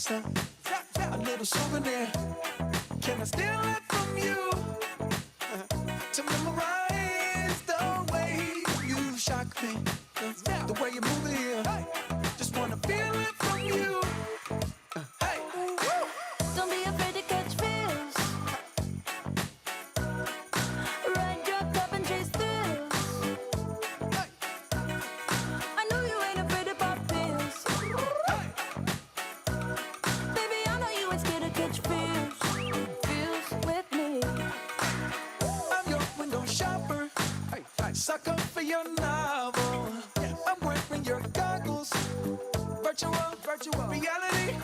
kiss, a little souvenir. Can I steal it from you to memorize the way you shock me, the way you move it here? Just wanna feel it from you. Hey, don't be afraid to catch feels. Ride your cup and chase thrills. I know you ain't afraid to pop pills. Baby, I know you ain't scared to catch feels. Feels with me. I'm your window shopper, sucker for your novel. I'm wearing your goggles, virtual reality.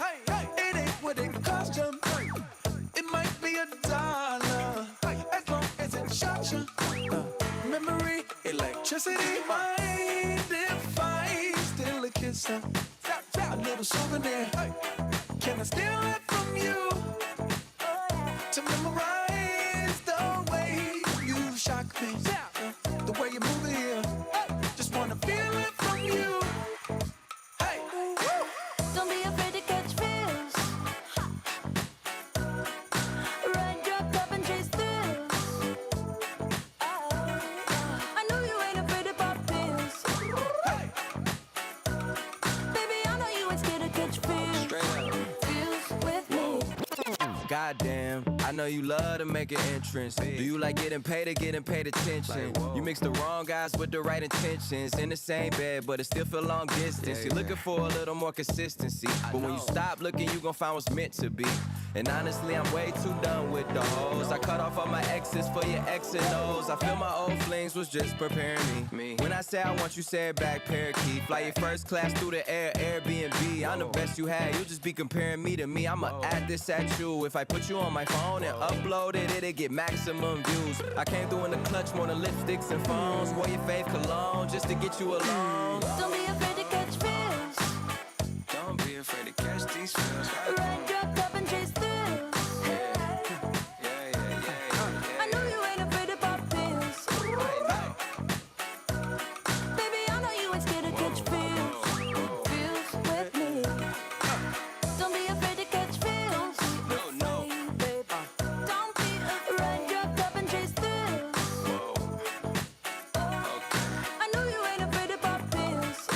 It ain't what it cost you. It might be $1, as long as it shocks you. Memory, electricity. Mind if I steal a kiss, a little souvenir? Can I steal it from you to memorize the way you shock me, the way you move it here? Just wanna feel it from you. Hey, Don't be afraid to catch feels. Ride your cup and chase thrills. I know you ain't afraid to pop pills. hey, Baby, I know you ain't scared to catch feels. Feels with me. Goddamn, I know you love to make an entrance. Do you like getting paid or getting paid attention? You mix the wrong guys with the right intentions. In the same bed, but it still feel long distance. You're looking for a little more consistency. But when you stop looking, you gon' find what's meant to be. And honestly, I'm way too done with the hoes. I cut off all my exes for your X and O's. I feel my old flings was just preparing me. When I say I want you, say it back, parakeet. Fly your first class through the air, Airbnb. I'm the best you had, you'll just be comparing me to me. I'ma add this at you. If I put you on my phone and upload it, it'll get maximum views. I came through in the clutch more than lipsticks and phones. Wore your fave cologne just to get you alone. Don't be afraid to catch feels. Don't be afraid to catch these feels. Ride your cup and chase thrills. I know you ain't afraid to pop pills. Baby, I know you ain't scared to catch feels. Feels with me. Don't be afraid to catch feels. No. Baby, don't be afraid. Ride your cup and chase thrills. I know you ain't afraid to pop pills.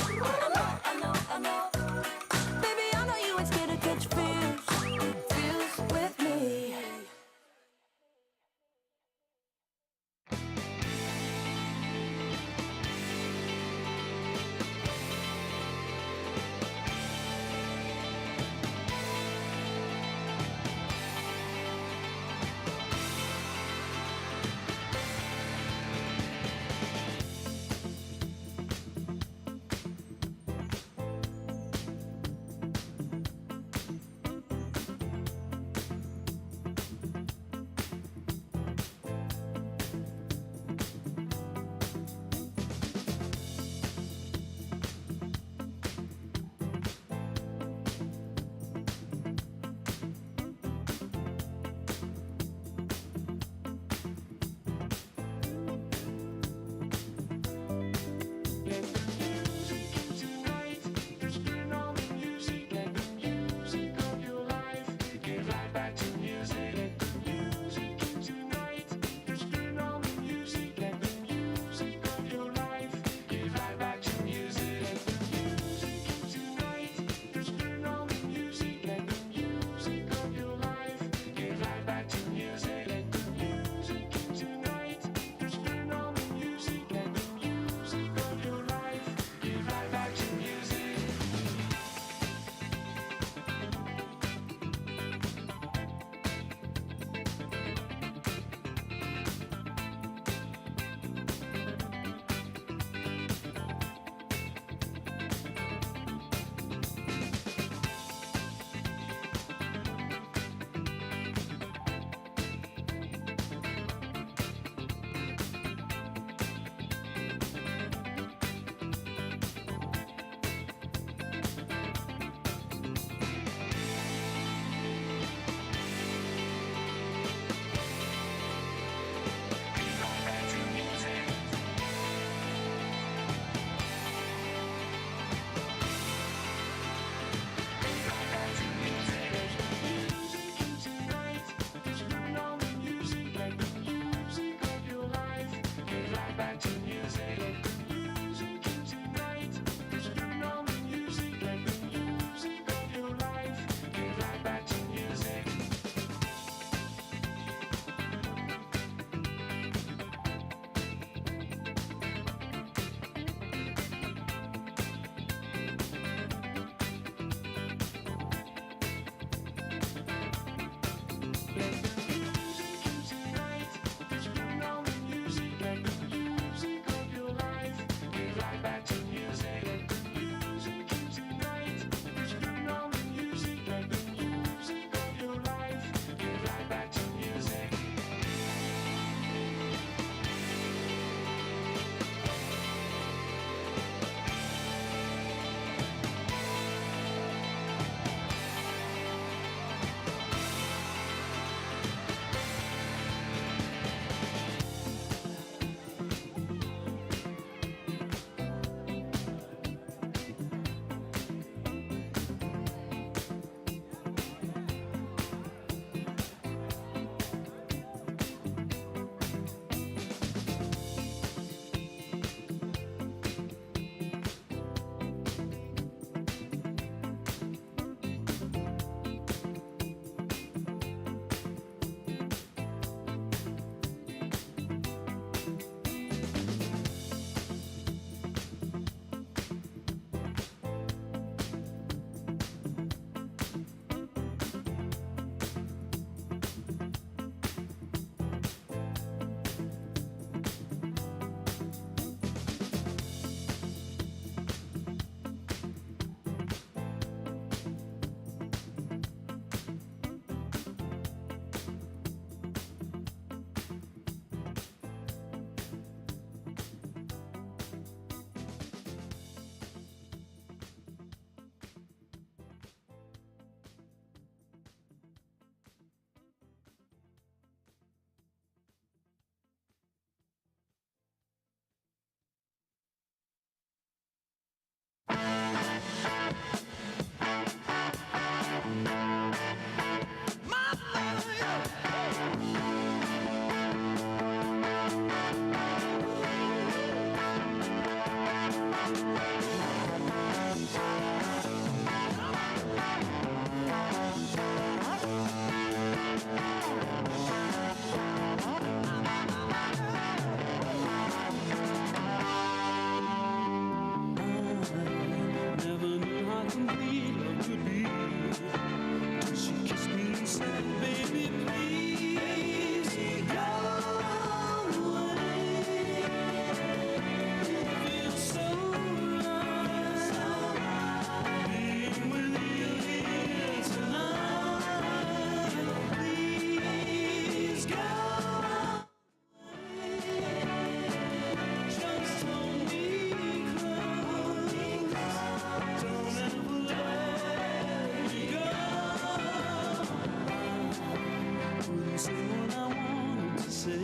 say.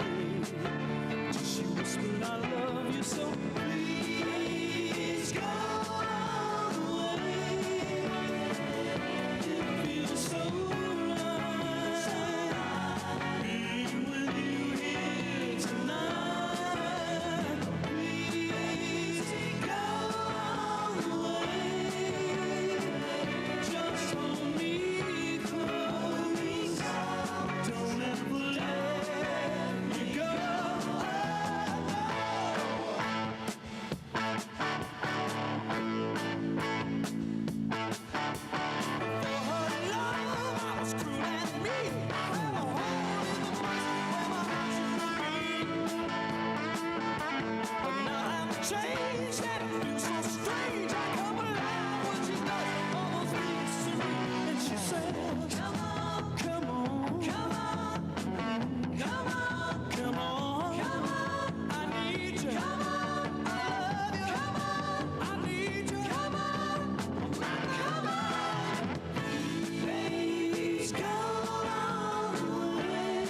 Till she whispered, I love you, so please go away. It feels so right being with you here tonight. Please go away. Just hold me close. Don't ever let me go. Change that feels so strange. I come alive when she does all those things to me. And she says, come on, come on, come on, come on, come on, come on. I need you. Come on, I love you. Come on, I need you. Come on, come on. Please go away.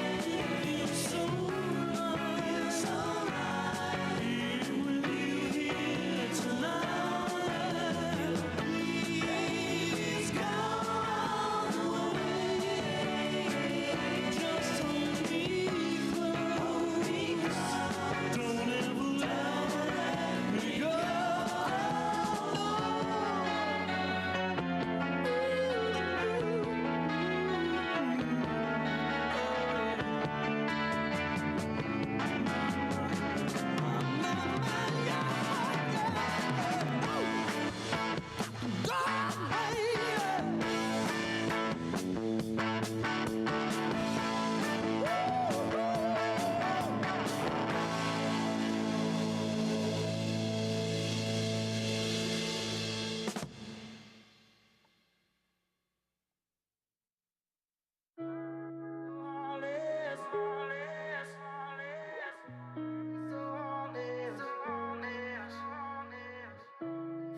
It feels so right, so right. Being with you here tonight. Please go away. Just hold me close. Don't ever let me go.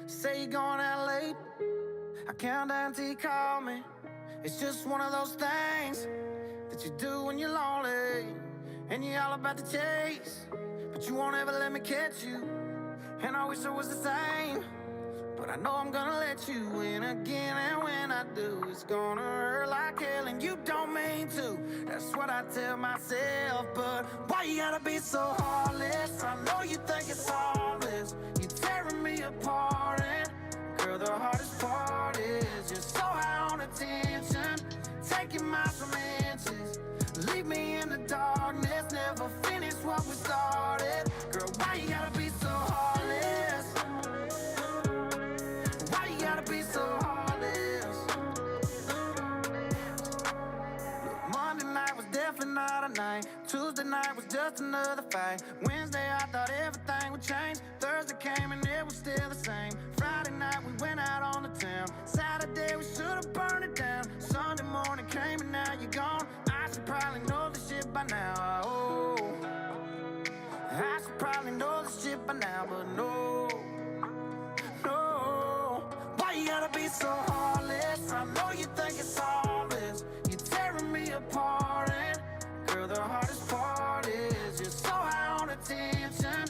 Say you're going out late, I count down till you call me. It's just one of those things that you do when you're lonely, and you're all about the chase, but you won't ever let me catch you. And I wish I was the same, but I know I'm gonna let you in again. And when I do, it's gonna hurt like hell, and you don't mean to. That's what I tell myself, but why you gotta be so heartless? I know you think it's harmless. You're tearing me apart, and girl, the hardest part is you're so high on attention, taking miles from inches. Leave me in the darkness, never finish what we started. Girl, why you gotta be so heartless? Why you gotta be so heartless? Look, Monday night was definitely not a night. Tuesday night was just another fight. Wednesday I thought everything would change. Thursday came and it was still the same. Friday night we went out on the town. Saturday we should've burned it down. Sunday morning came and now you're gone. I should probably know this shit by now. Oh, I should probably know this shit by now, but no, no. Why you gotta be so heartless? I know you think it's harmless. You're tearing me apart, and girl, the hardest part is you're so high on attention,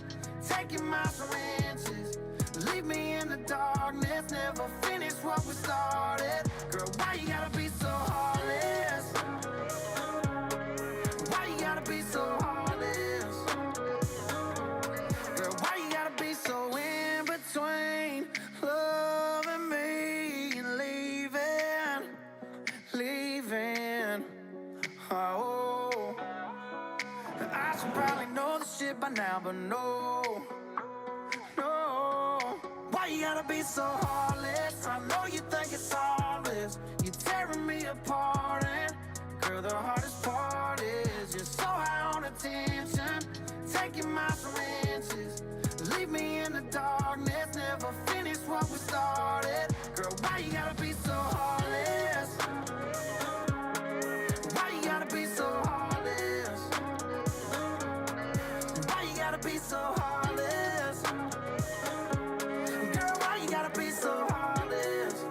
taking miles from inches. Leave me in the darkness, never finish what we started. Girl, why you gotta be so heartless? Why you gotta be so heartless? Girl, why you gotta be so in between loving me and leaving, leaving? Oh, I should probably know this shit by now, but no, no. Why you gotta be so heartless? I know you think it's harmless. You're tearing me apart, and girl, the hardest part is you're so high on attention, taking miles from inches. Leave me in the darkness, never finish what we started. Girl, why you gotta be so heartless? Why you gotta be so heartless? Why you gotta be so heartless? Girl, why you gotta be so heartless?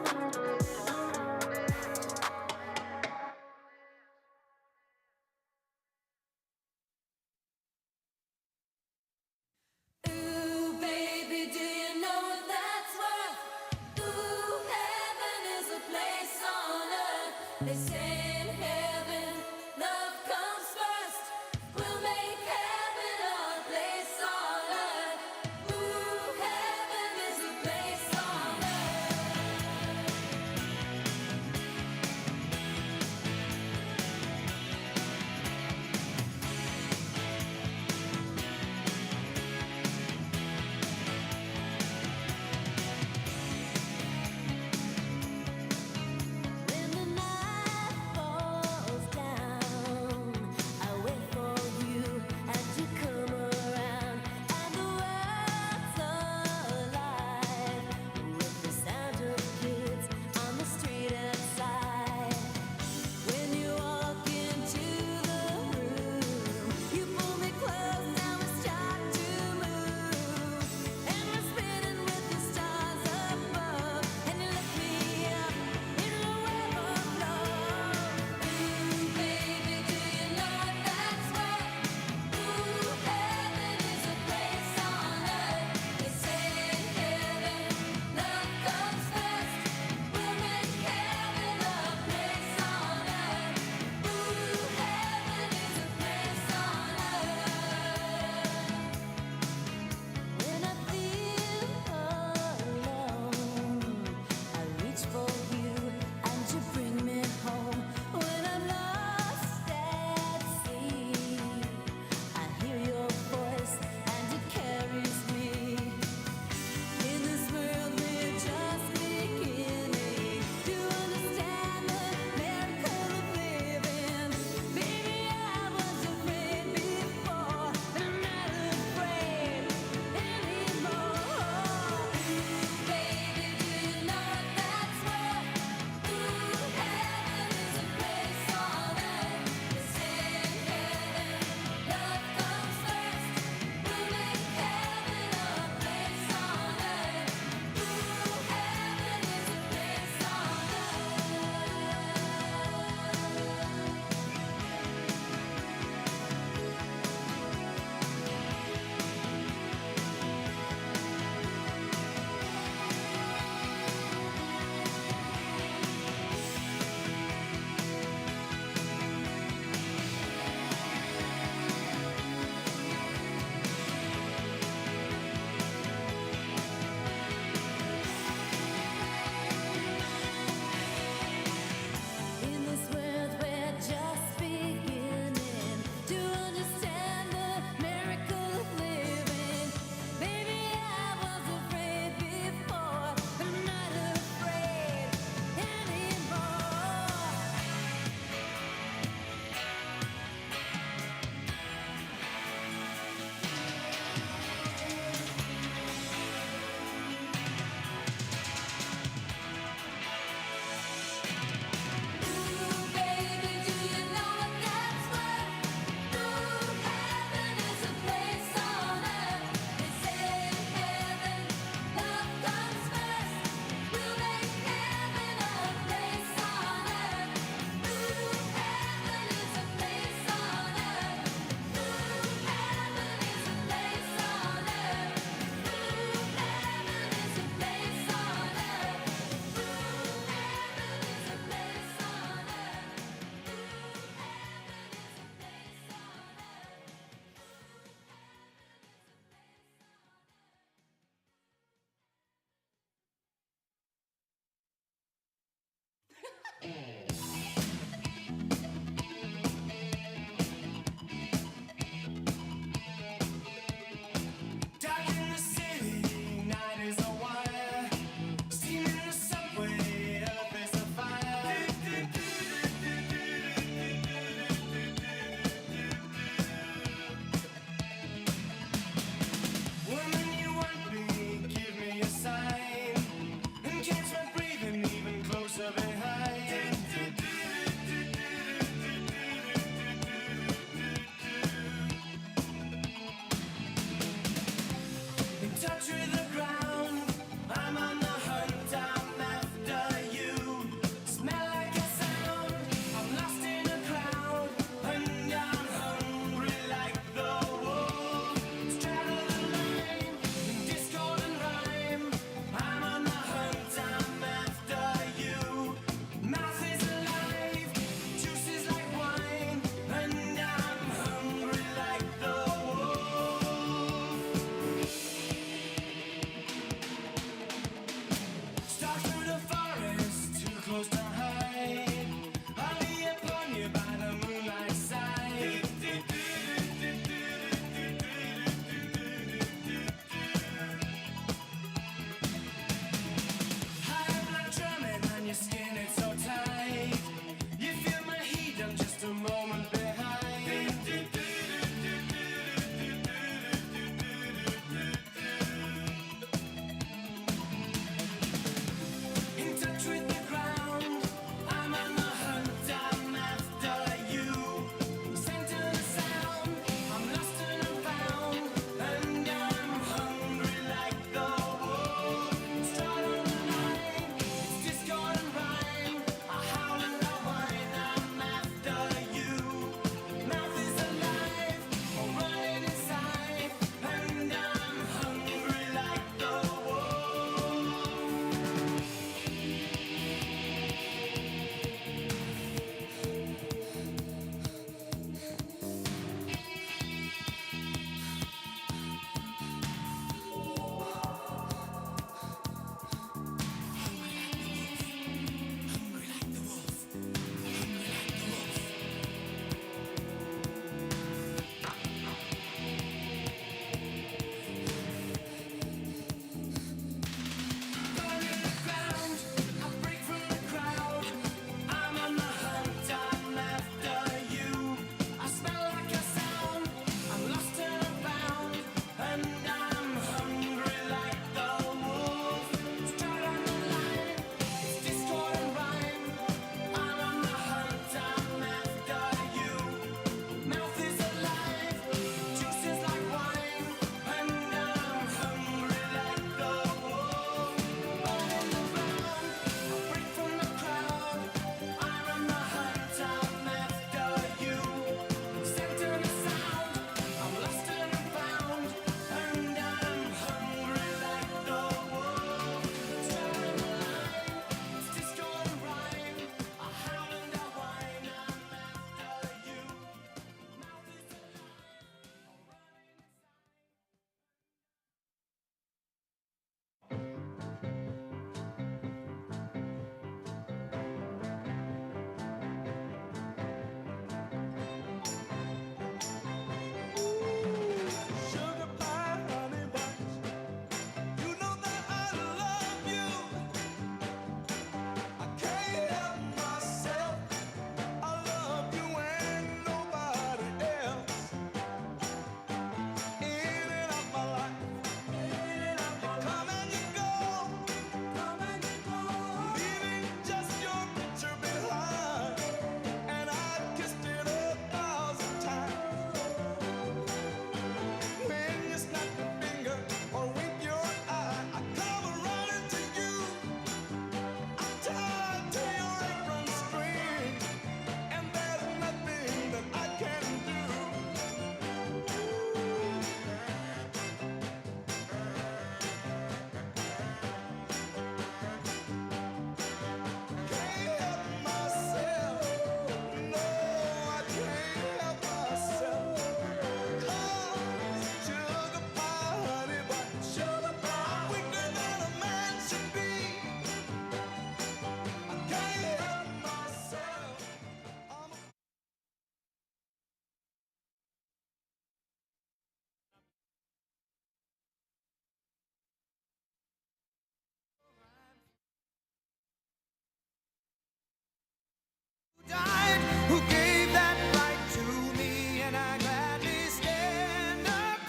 who gave that right to me, and I gladly stand up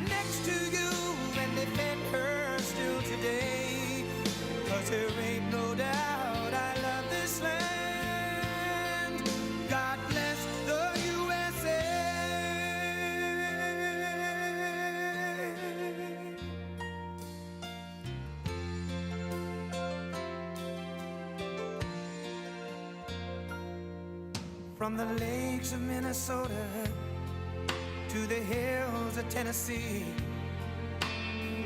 next to you and defend her still today. 'Cause there ain't no doubt I love this land. God bless the USA. From the lakes of Minnesota to the hills of Tennessee,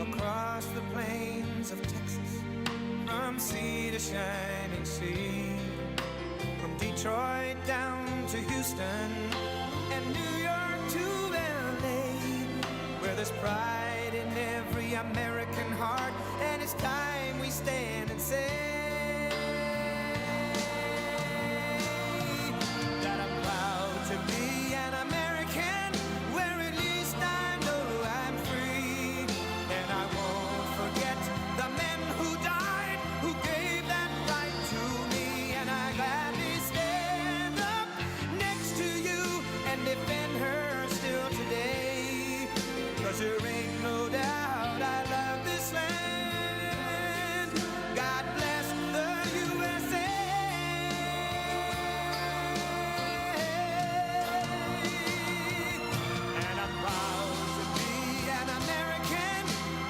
across the plains of Texas, from sea to shining sea, from Detroit down to Houston and New York to LA, where there's pride in every American heart, and it's time we stand and say that I'm proud to be an American, where at least I know I'm free. And I won't forget the men who died, who gave that right to me. And I gladly stand up next to you and defend her still today. 'Cause there ain't no doubt I love this land. God bless the USA. And I'm proud to be an American,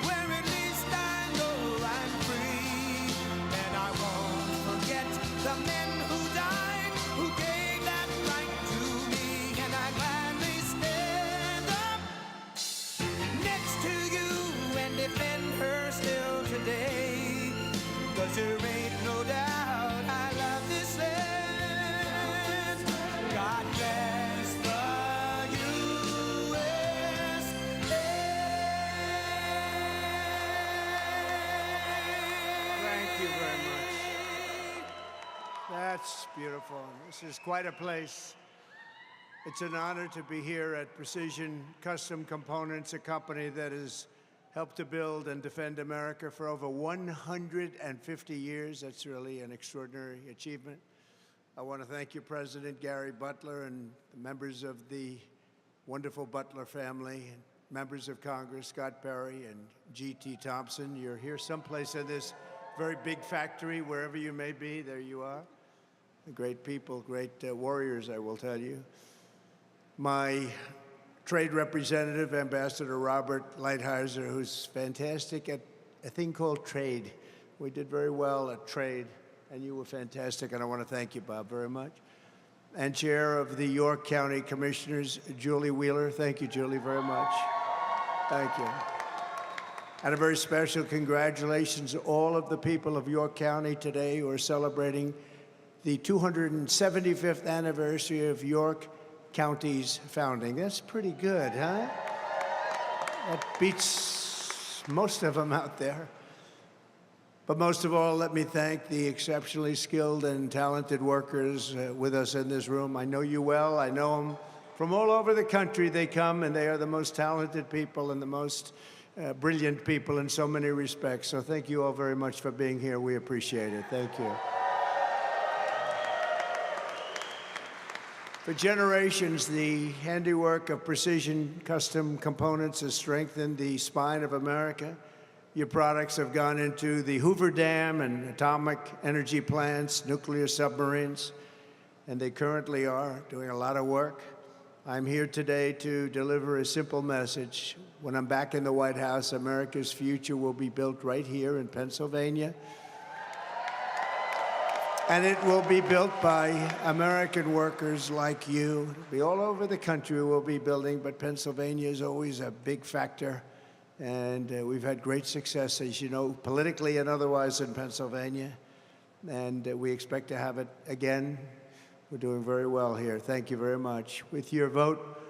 where at least I know I'm free. And I won't forget the men who died, who gave that right to me. And I gladly stand up next to you and defend her still today. 'Cause there ain't no doubt I love this land. God bless the USA. Thank you very much. That's beautiful. This is quite a place. It's an honor to be here at Precision Custom Components, a company that has helped to build and defend America for over 150 years. That's really an extraordinary achievement. I want to thank you, President Gary Butler, and the members of the wonderful Butler family, and members of Congress, Scott Perry and G.T. Thompson. You're here someplace in this very big factory, wherever you may be, there you are. Great people, great warriors, I will tell you. My trade representative, Ambassador Robert Lighthizer, who's fantastic at a thing called trade. We did very well at trade, and you were fantastic, and I want to thank you, Bob, very much. And Chair of the York County Commissioners, Julie Wheeler. Thank you, Julie, very much. Thank you. And a very special congratulations to all of the people of York County today who are celebrating the 275th anniversary of York County's founding. That's pretty good, huh? That beats most of them out there. But most of all, let me thank the exceptionally skilled and talented workers with us in this room. I know you well. I know them from all over the country. They come, and they are the most talented people and the most brilliant people in so many respects. So thank you all very much for being here. We appreciate it. Thank you. For generations, the handiwork of Precision Custom Components has strengthened the spine of America. Your products have gone into the Hoover Dam and atomic energy plants, nuclear submarines, and they currently are doing a lot of work. I'm here today to deliver a simple message. When I'm back in the White House, America's future will be built right here in Pennsylvania. And it will be built by American workers like you. It'll be all over the country we'll be building, but Pennsylvania is always a big factor. And we've had great success, as you know, politically and otherwise in Pennsylvania. And we expect to have it again. We're doing very well here. Thank you very much. With your vote,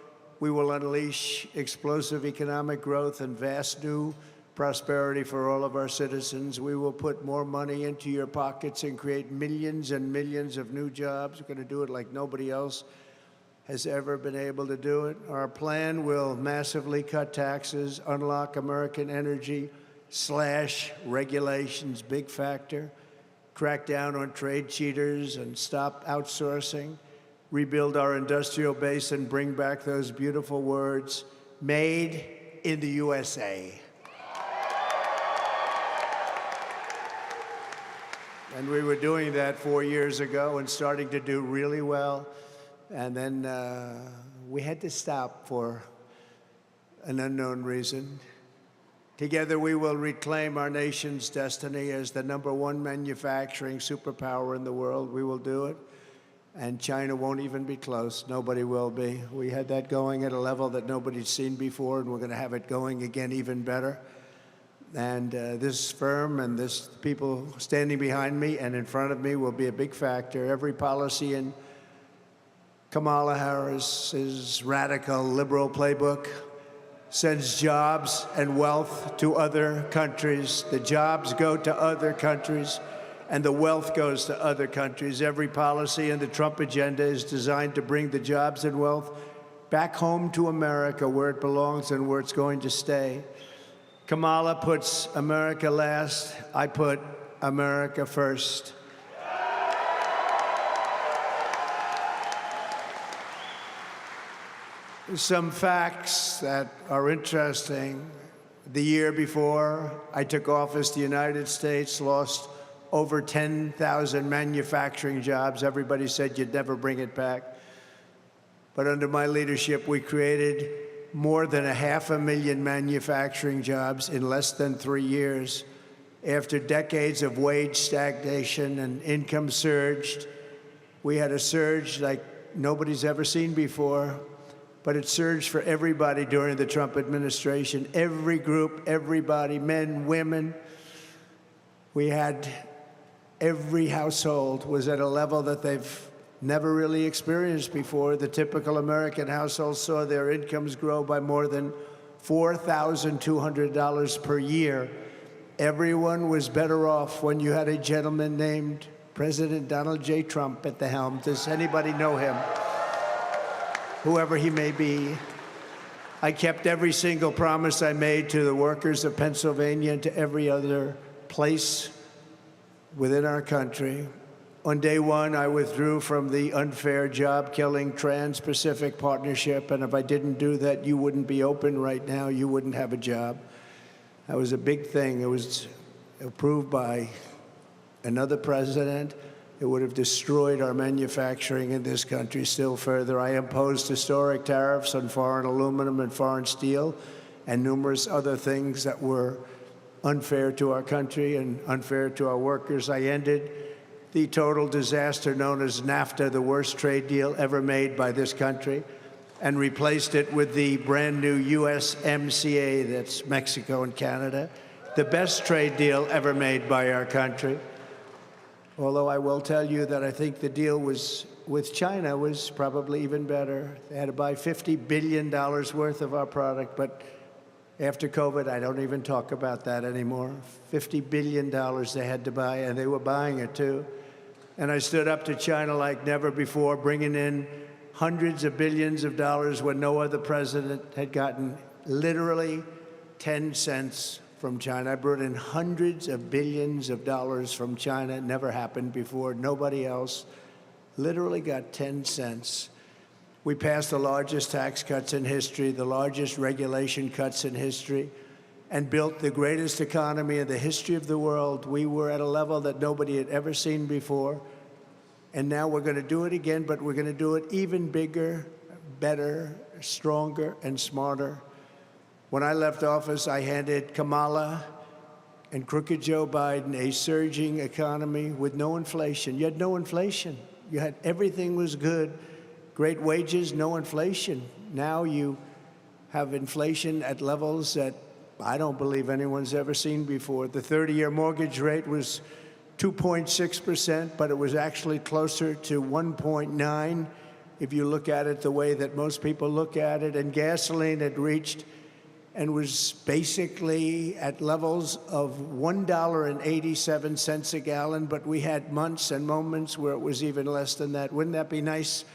we will unleash explosive economic growth and vast new prosperity for all of our citizens. We will put more money into your pockets and create millions and millions of new jobs. We're going to do it like nobody else has ever been able to do it. Our plan will massively cut taxes, unlock American energy, slash regulations, big factor, crack down on trade cheaters and stop outsourcing. rebuild our industrial base, and bring back those beautiful words, made in the USA. And we were doing that 4 years ago and starting to do really well. And then we had to stop for an unknown reason. Together we will reclaim our nation's destiny as the #1 manufacturing superpower in the world. We will do it. And China won't even be close. Nobody will be. We had that going at a level that nobody's seen before, and we're going to have it going again even better. And this firm and this people standing behind me and in front of me will be a big factor. Every policy in Kamala Harris's radical liberal playbook sends jobs and wealth to other countries. The jobs go to other countries, and the wealth goes to other countries. Every policy in the Trump agenda is designed to bring the jobs and wealth back home to America, where it belongs and where it's going to stay. Kamala puts America last. I put America first. Some facts that are interesting. The year before I took office, the United States lost over 10,000 manufacturing jobs. Everybody said you'd never bring it back. But under my leadership, we created more than 500,000 manufacturing jobs in less than 3 years. After decades of wage stagnation and income surged, we had a surge like nobody's ever seen before. But it surged for everybody during the Trump administration. Every group, everybody, men, women. We had every household was at a level that they've never really experienced before. The typical American household saw their incomes grow by more than $4,200 per year. Everyone was better off when you had a gentleman named President Donald J. Trump at the helm. Does anybody know him? Whoever he may be. I kept every single promise I made to the workers of Pennsylvania and to every other place within our country. On day one, I withdrew from the unfair job-killing Trans-Pacific Partnership, and if I didn't do that, you wouldn't be open right now. You wouldn't have a job. That was a big thing. It was approved by another president. It would have destroyed our manufacturing in this country still further. I imposed historic tariffs on foreign aluminum and foreign steel and numerous other things that were unfair to our country and unfair to our workers. I ended the total disaster known as NAFTA, the worst trade deal ever made by this country, and replaced it with the brand new USMCA, that's Mexico and Canada, the best trade deal ever made by our country. Although I will tell you that I think the deal with China was probably even better. They had to buy $50 billion worth of our product, but after COVID, I don't even talk about that anymore. $50 billion they had to buy, and they were buying it too. And I stood up to China like never before, bringing in hundreds of billions of dollars when no other president had gotten literally 10 cents from China. I brought in hundreds of billions of dollars from China. It never happened before. Nobody else literally got 10 cents. We passed the largest tax cuts in history, the largest regulation cuts in history, and built the greatest economy in the history of the world. We were at a level that nobody had ever seen before. And now we're going to do it again, but we're going to do it even bigger, better, stronger, and smarter. When I left office, I handed Kamala and crooked Joe Biden a surging economy with no inflation. You had no inflation. You had everything was good. Great wages, no inflation. Now you have inflation at levels that I don't believe anyone's ever seen before. The 30-year mortgage rate was 2.6%, but it was actually closer to 1.9 if you look at it the way that most people look at it. And gasoline had reached and was basically at levels of $1.87 a gallon, but we had months and moments where it was even less than that. Wouldn't that be nice?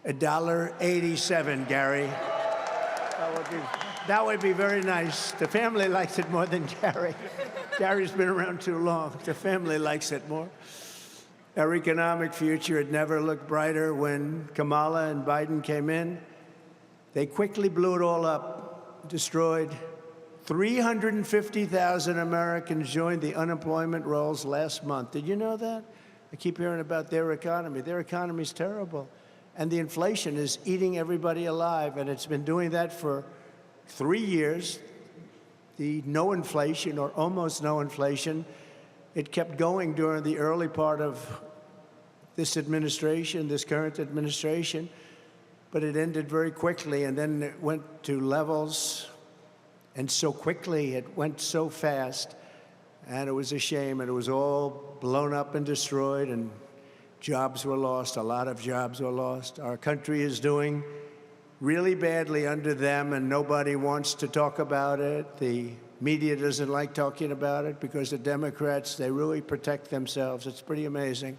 $1.87, Gary. That would be very nice. The family likes it more than Gary. Gary's been around too long. The family likes it more. Our economic future had never looked brighter when Kamala and Biden came in. They quickly blew it all up, destroyed. 350,000 Americans joined the unemployment rolls last month. Did you know that? I keep hearing about their economy. Their economy's terrible. And the inflation is eating everybody alive, and it's been doing that for 3 years. The no inflation, or almost no inflation, it kept going during the early part of this administration, this current administration, but it ended very quickly, and then it went to levels, and so quickly, it went so fast, and it was a shame, and it was all blown up and destroyed, and jobs were lost. A lot of jobs were lost. Our country is doing really badly under them, and nobody wants to talk about it. The media doesn't like talking about it because the Democrats, they really protect themselves. It's pretty amazing.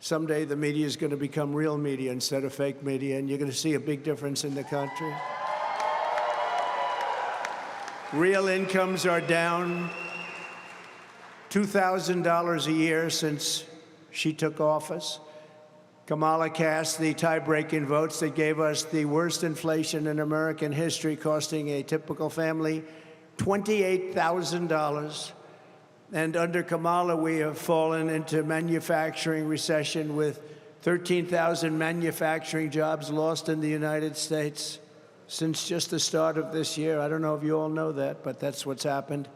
Someday the media is going to become real media instead of fake media, and you're going to see a big difference in the country. Real incomes are down $2,000 a year since she took office. Kamala cast the tie-breaking votes that gave us the worst inflation in American history, costing a typical family $28,000. And under Kamala, we have fallen into manufacturing recession with 13,000 manufacturing jobs lost in the United States since just the start of this year. I don't know if you all know that, but that's what's happened.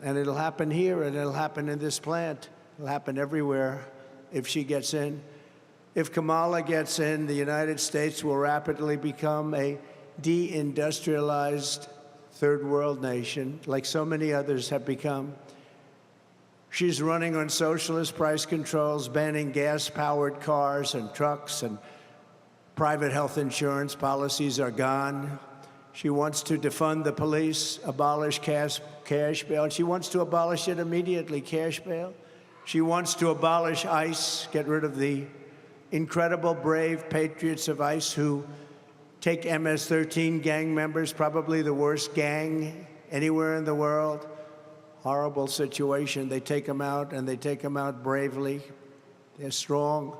And it'll happen here, and it'll happen in this plant. It'll happen everywhere if she gets in. If Kamala gets in, the United States will rapidly become a deindustrialized third world nation, like so many others have become. She's running on socialist price controls, banning gas-powered cars and trucks, and private health insurance policies are gone. She wants to defund the police, abolish cash bail, and she wants to abolish it immediately, cash bail. She wants to abolish ICE, get rid of the incredible, brave patriots of ICE who take MS-13 gang members, probably the worst gang anywhere in the world. Horrible situation. They take them out, and they take them out bravely. They're strong,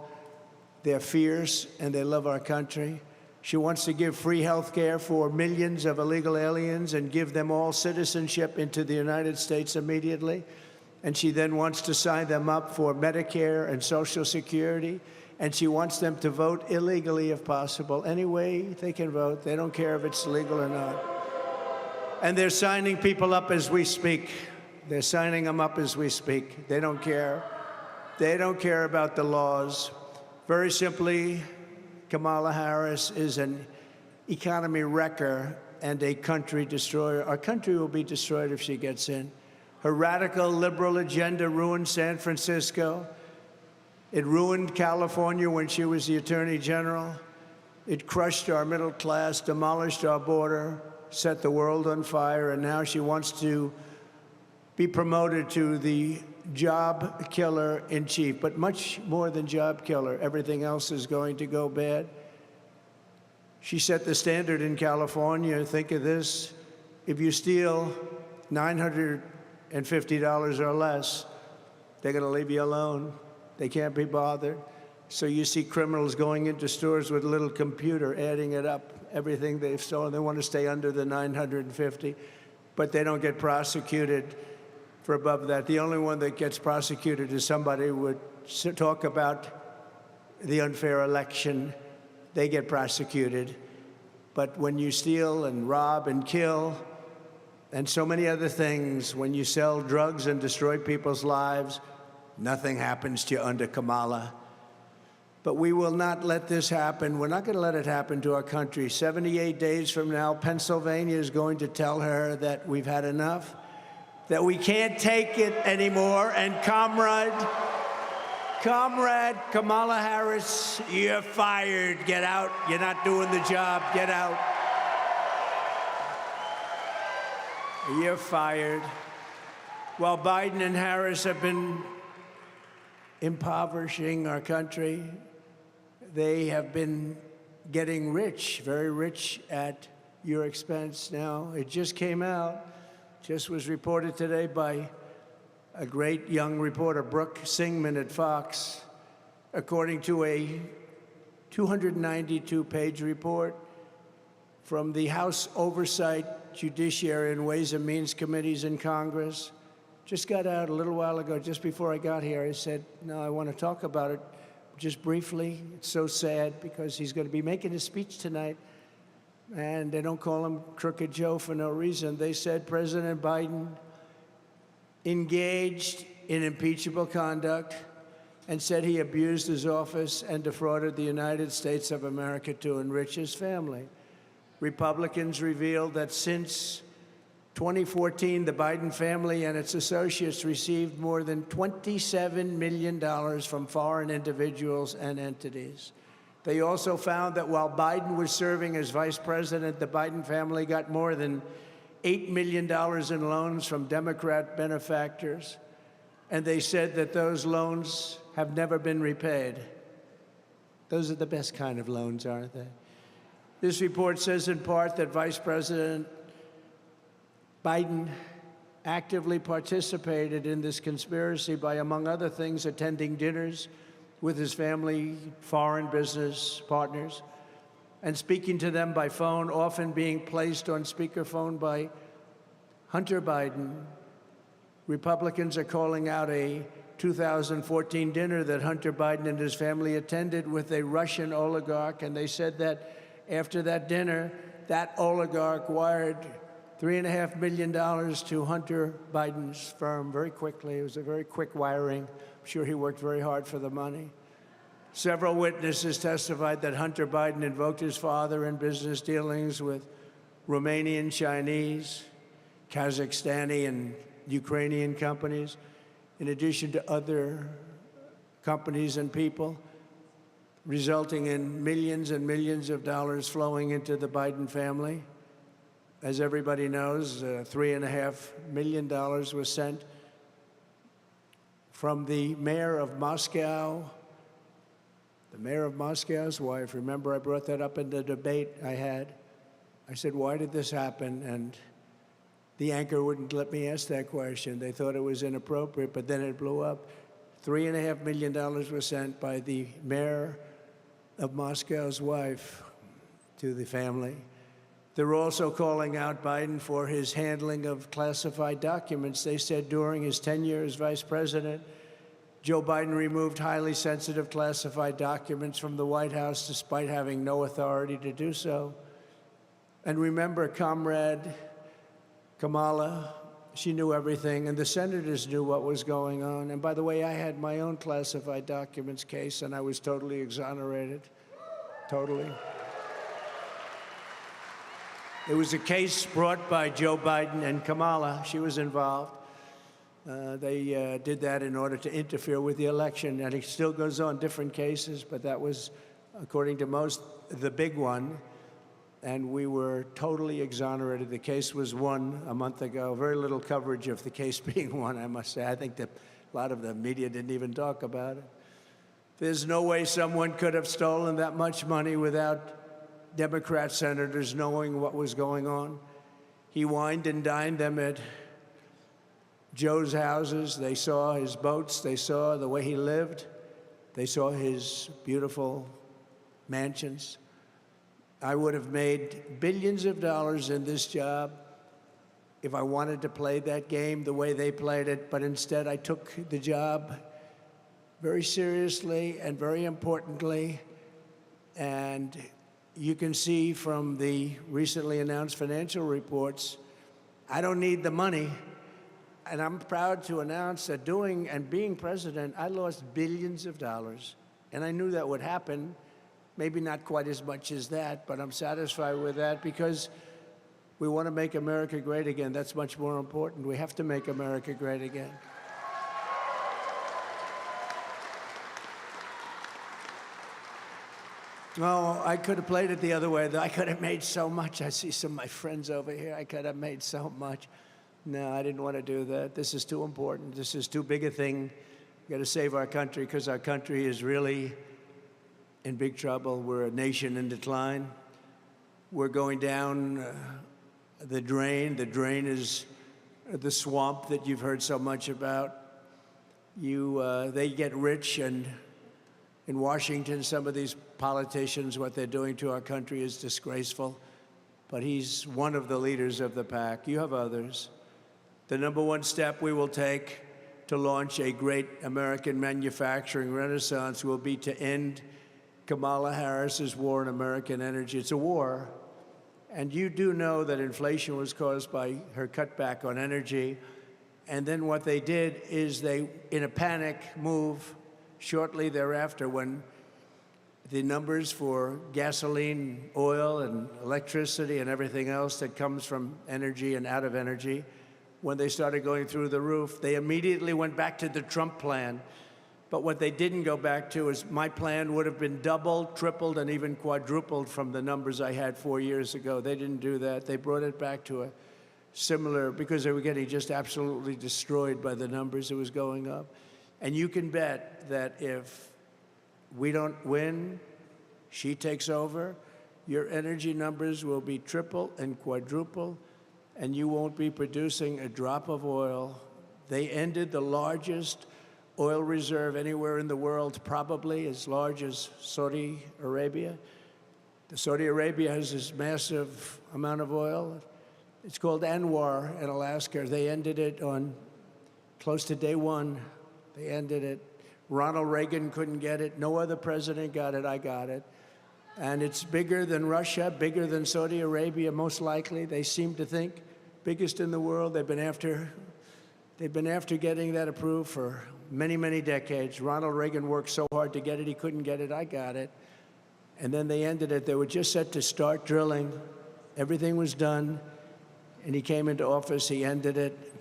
they're fierce, and they love our country. She wants to give free health care for millions of illegal aliens and give them all citizenship into the United States immediately. And she then wants to sign them up for Medicare and Social Security. And she wants them to vote illegally if possible. Any way they can vote. They don't care if it's legal or not. And they're signing people up as we speak. They're signing them up as we speak. They don't care. They don't care about the laws. Very simply, Kamala Harris is an economy wrecker and a country destroyer. Our country will be destroyed if she gets in. Her radical liberal agenda ruined San Francisco. It ruined California when she was the Attorney General. It crushed our middle class, demolished our border, set the world on fire, and now she wants to be promoted to the job killer in chief. But much more than job killer, everything else is going to go bad. She set the standard in California. Think of this. If you steal $950 or less, they're going to leave you alone. They can't be bothered. So you see criminals going into stores with a little computer, adding it up, everything they've stolen. They want to stay under the 950, but they don't get prosecuted for above that. The only one that gets prosecuted is somebody who would talk about the unfair election. They get prosecuted. But when you steal and rob and kill and so many other things, when you sell drugs and destroy people's lives, nothing happens to you under Kamala. But we will not let this happen. We're not going to let it happen to our country. 78 days from now, Pennsylvania is going to tell her that we've had enough, that we can't take it anymore. And comrade Kamala Harris, you're fired. Get out. You're not doing the job. Get out. You're fired. While Biden and Harris have been impoverishing our country, they have been getting rich, very rich at your expense. Now, it just came out, just was reported today by a great young reporter, Brooke Singman at Fox, according to a 292-page report from the House Oversight, Judiciary, and Ways and Means Committees in Congress. Just got out a little while ago, just before I got here. I said, no, I want to talk about it just briefly. It's so sad because he's going to be making a speech tonight, and they don't call him Crooked Joe for no reason. They said President Biden engaged in impeachable conduct and said he abused his office and defrauded the United States of America to enrich his family. Republicans revealed that since 2014, the Biden family and its associates received more than $27 million from foreign individuals and entities. They also found that while Biden was serving as vice president, the Biden family got more than $8 million in loans from Democrat benefactors, and they said that those loans have never been repaid. Those are the best kind of loans, aren't they? This report says in part that Vice President Biden actively participated in this conspiracy by, among other things, attending dinners with his family, foreign business partners, and speaking to them by phone, often being placed on speakerphone by Hunter Biden. Republicans are calling out a 2014 dinner that Hunter Biden and his family attended with a Russian oligarch, and they said that after that dinner, that oligarch wired $3.5 million to Hunter Biden's firm very quickly. It was a very quick wiring. I'm sure he worked very hard for the money. Several witnesses testified that Hunter Biden invoked his father in business dealings with Romanian, Chinese, Kazakhstani, and Ukrainian companies, in addition to other companies and people, resulting in millions and millions of dollars flowing into the Biden family. As everybody knows, $3.5 million was sent from the mayor of Moscow, the mayor of Moscow's wife. Remember, I brought that up in the debate I had. I said, why did this happen? And the anchor wouldn't let me ask that question. They thought it was inappropriate, but then it blew up. $3.5 million was sent by the mayor of Moscow's wife to the family. They're also calling out Biden for his handling of classified documents. They said during his tenure as vice president, Joe Biden removed highly sensitive classified documents from the White House despite having no authority to do so. And remember, Comrade Kamala, she knew everything, and the senators knew what was going on. And by the way, I had my own classified documents case, and I was totally exonerated. Totally. It was a case brought by Joe Biden and Kamala. She was involved. They did that in order to interfere with the election, and it still goes on, different cases, but that was, according to most, the big one. And we were totally exonerated. The case was won a month ago. Very little coverage of the case being won, I must say. I think that a lot of the media didn't even talk about it. There's no way someone could have stolen that much money without Democrat senators knowing what was going on. He wined and dined them at Joe's houses. They saw his boats. They saw the way he lived. They saw his beautiful mansions. I would have made billions of dollars in this job if I wanted to play that game the way they played it, but instead I took the job very seriously and very importantly, and you can see from the recently announced financial reports, I don't need the money, and I'm proud to announce that doing and being president, I lost billions of dollars, and I knew that would happen. Maybe not quite as much as that, but I'm satisfied with that because we want to make America great again. That's much more important. We have to make America great again. Oh, I could have played it the other way. I could have made so much. I see some of my friends over here. I could have made so much. No, I didn't want to do that. This is too important. This is too big a thing. We've got to save our country because our country is really in big trouble. We're a nation in decline. We're going down the drain. The drain is the swamp that you've heard so much about. they get rich, and in Washington, some of these politicians, what they're doing to our country is disgraceful. But he's one of the leaders of the pack. You have others. The number one step we will take to launch a great American manufacturing renaissance will be to end Kamala Harris's war on American energy. It's a war. And you do know that inflation was caused by her cutback on energy. And then what they did is they, in a panic move, shortly thereafter, when the numbers for gasoline, oil, and electricity and everything else that comes from energy and out of energy, when they started going through the roof, they immediately went back to the Trump plan. But what they didn't go back to is my plan would have been doubled, tripled, and even quadrupled from the numbers I had 4 years ago. They didn't do that. They brought it back to a similar, because they were getting just absolutely destroyed by the numbers. It was going up. And you can bet that if we don't win, she takes over, your energy numbers will be triple and quadruple, and you won't be producing a drop of oil. They ended the largest oil reserve anywhere in the world, probably as large as Saudi Arabia. Saudi Arabia has this massive amount of oil. It's called Anwar in Alaska. They ended it on close to day one. They ended it. Ronald Reagan couldn't get it. No other president got it. I got it. And it's bigger than Russia, bigger than Saudi Arabia, most likely. They seem to think biggest in the world. They've been after getting that approved for many, many decades. Ronald Reagan worked so hard to get it, he couldn't get it. I got it. And then they ended it. They were just set to start drilling. Everything was done. And he came into office. He ended it.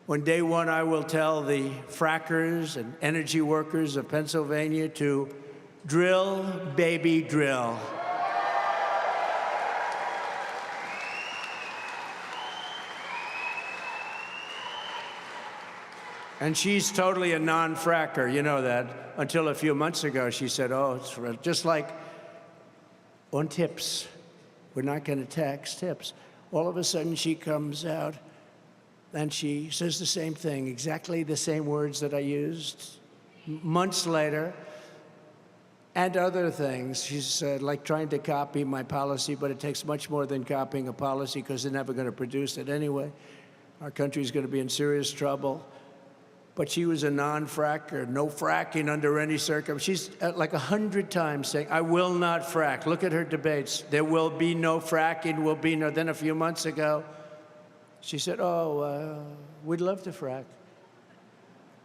On day one, I will tell the frackers and energy workers of Pennsylvania to drill, baby, drill. And she's totally a non-fracker, you know that. Until a few months ago, she said, oh, it's just like on tips. We're not going to tax tips. All of a sudden, she comes out and she says the same thing, exactly the same words that I used months later, and other things. She's like trying to copy my policy, but it takes much more than copying a policy because they're never going to produce it anyway. Our country's going to be in serious trouble. But she was a non-fracker, no fracking under any circumstance. She's like 100 times saying, I will not frack. Look at her debates. There will be no fracking, will be no. Then a few months ago, she said, we'd love to frack.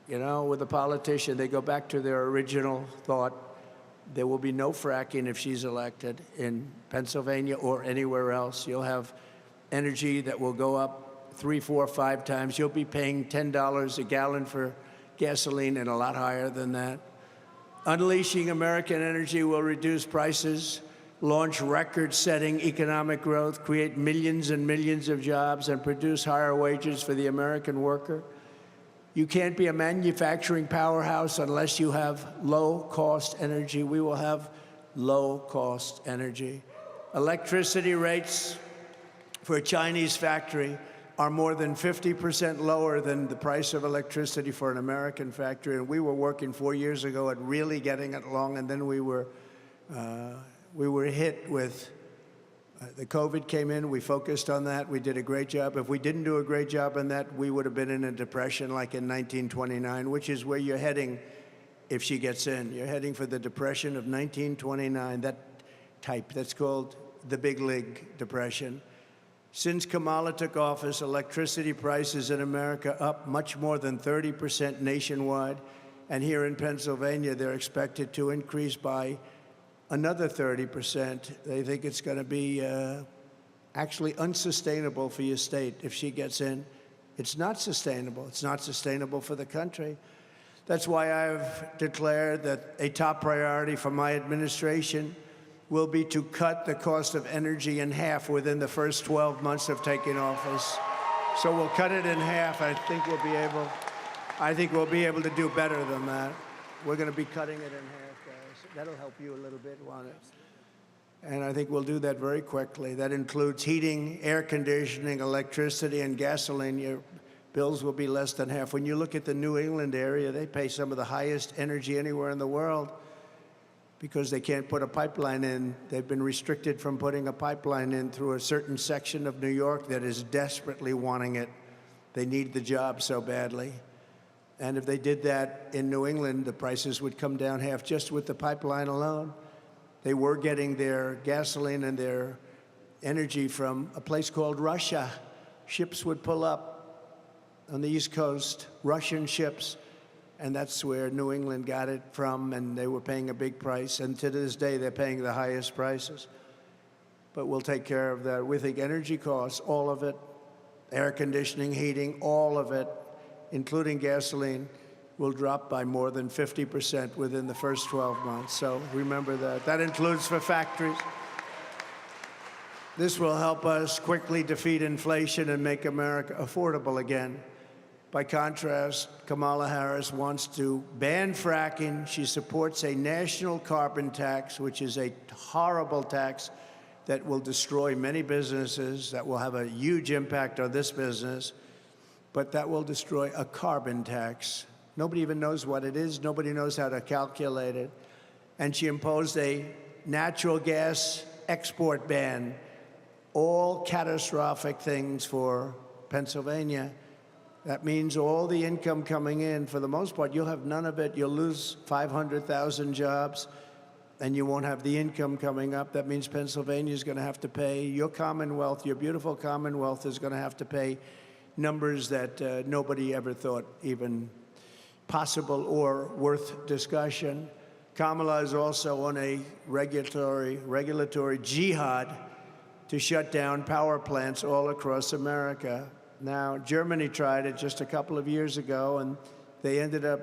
You know, with a politician, they go back to their original thought. There will be no fracking if she's elected in Pennsylvania or anywhere else. You'll have energy that will go up 3, 4, 5 times. You'll be paying $10 a gallon for gasoline and a lot higher than that. Unleashing American energy will reduce prices, launch record-setting economic growth, create millions and millions of jobs, and produce higher wages for the American worker. You can't be a manufacturing powerhouse unless you have low-cost energy. We will have low-cost energy. Electricity rates for a Chinese factory are more than 50% lower than the price of electricity for an American factory. And we were working 4 years ago at really getting it along, and then we were hit with the COVID came in. We focused on that. We did a great job. If we didn't do a great job on that, we would have been in a depression like in 1929, which is where you're heading if she gets in. You're heading for the depression of 1929, that type. That's called the Big League Depression. Since Kamala took office, electricity prices in America up much more than 30% nationwide. And here in Pennsylvania, they're expected to increase by another 30%. They think it's going to be actually unsustainable for your state if she gets in. It's not sustainable. It's not sustainable for the country. That's why I've declared that a top priority for my administration will be to cut the cost of energy in half within the first 12 months of taking office. So we'll cut it in half. I think we'll be able to do better than that. We're going to be cutting it in half, guys. That'll help you a little bit, won't it? And I think we'll do that very quickly. That includes heating, air conditioning, electricity, and gasoline. You're bills will be less than half. When you look at the New England area, they pay some of the highest energy anywhere in the world because they can't put a pipeline in. They've been restricted from putting a pipeline in through a certain section of New York that is desperately wanting it. They need the job so badly. And if they did that in New England, the prices would come down half just with the pipeline alone. They were getting their gasoline and their energy from a place called Russia. Ships would pull up on the East Coast, Russian ships, and that's where New England got it from, and they were paying a big price. And to this day, they're paying the highest prices. But we'll take care of that. We think energy costs, all of it, air conditioning, heating, all of it, including gasoline, will drop by more than 50% within the first 12 months. So remember that. That includes for factories. This will help us quickly defeat inflation and make America affordable again. By contrast, Kamala Harris wants to ban fracking. She supports a national carbon tax, which is a horrible tax that will destroy many businesses, that will have a huge impact on this business, but that will destroy a carbon tax. Nobody even knows what it is. Nobody knows how to calculate it. And she imposed a natural gas export ban. All catastrophic things for Pennsylvania. That means all the income coming in, for the most part, you'll have none of it. You'll lose 500,000 jobs, and you won't have the income coming up. That means Pennsylvania is going to have to pay. Your Commonwealth, your beautiful Commonwealth, is going to have to pay numbers that nobody ever thought even possible or worth discussion. Kamala is also on a regulatory jihad to shut down power plants all across America. Now, Germany tried it just a couple of years ago, and they ended up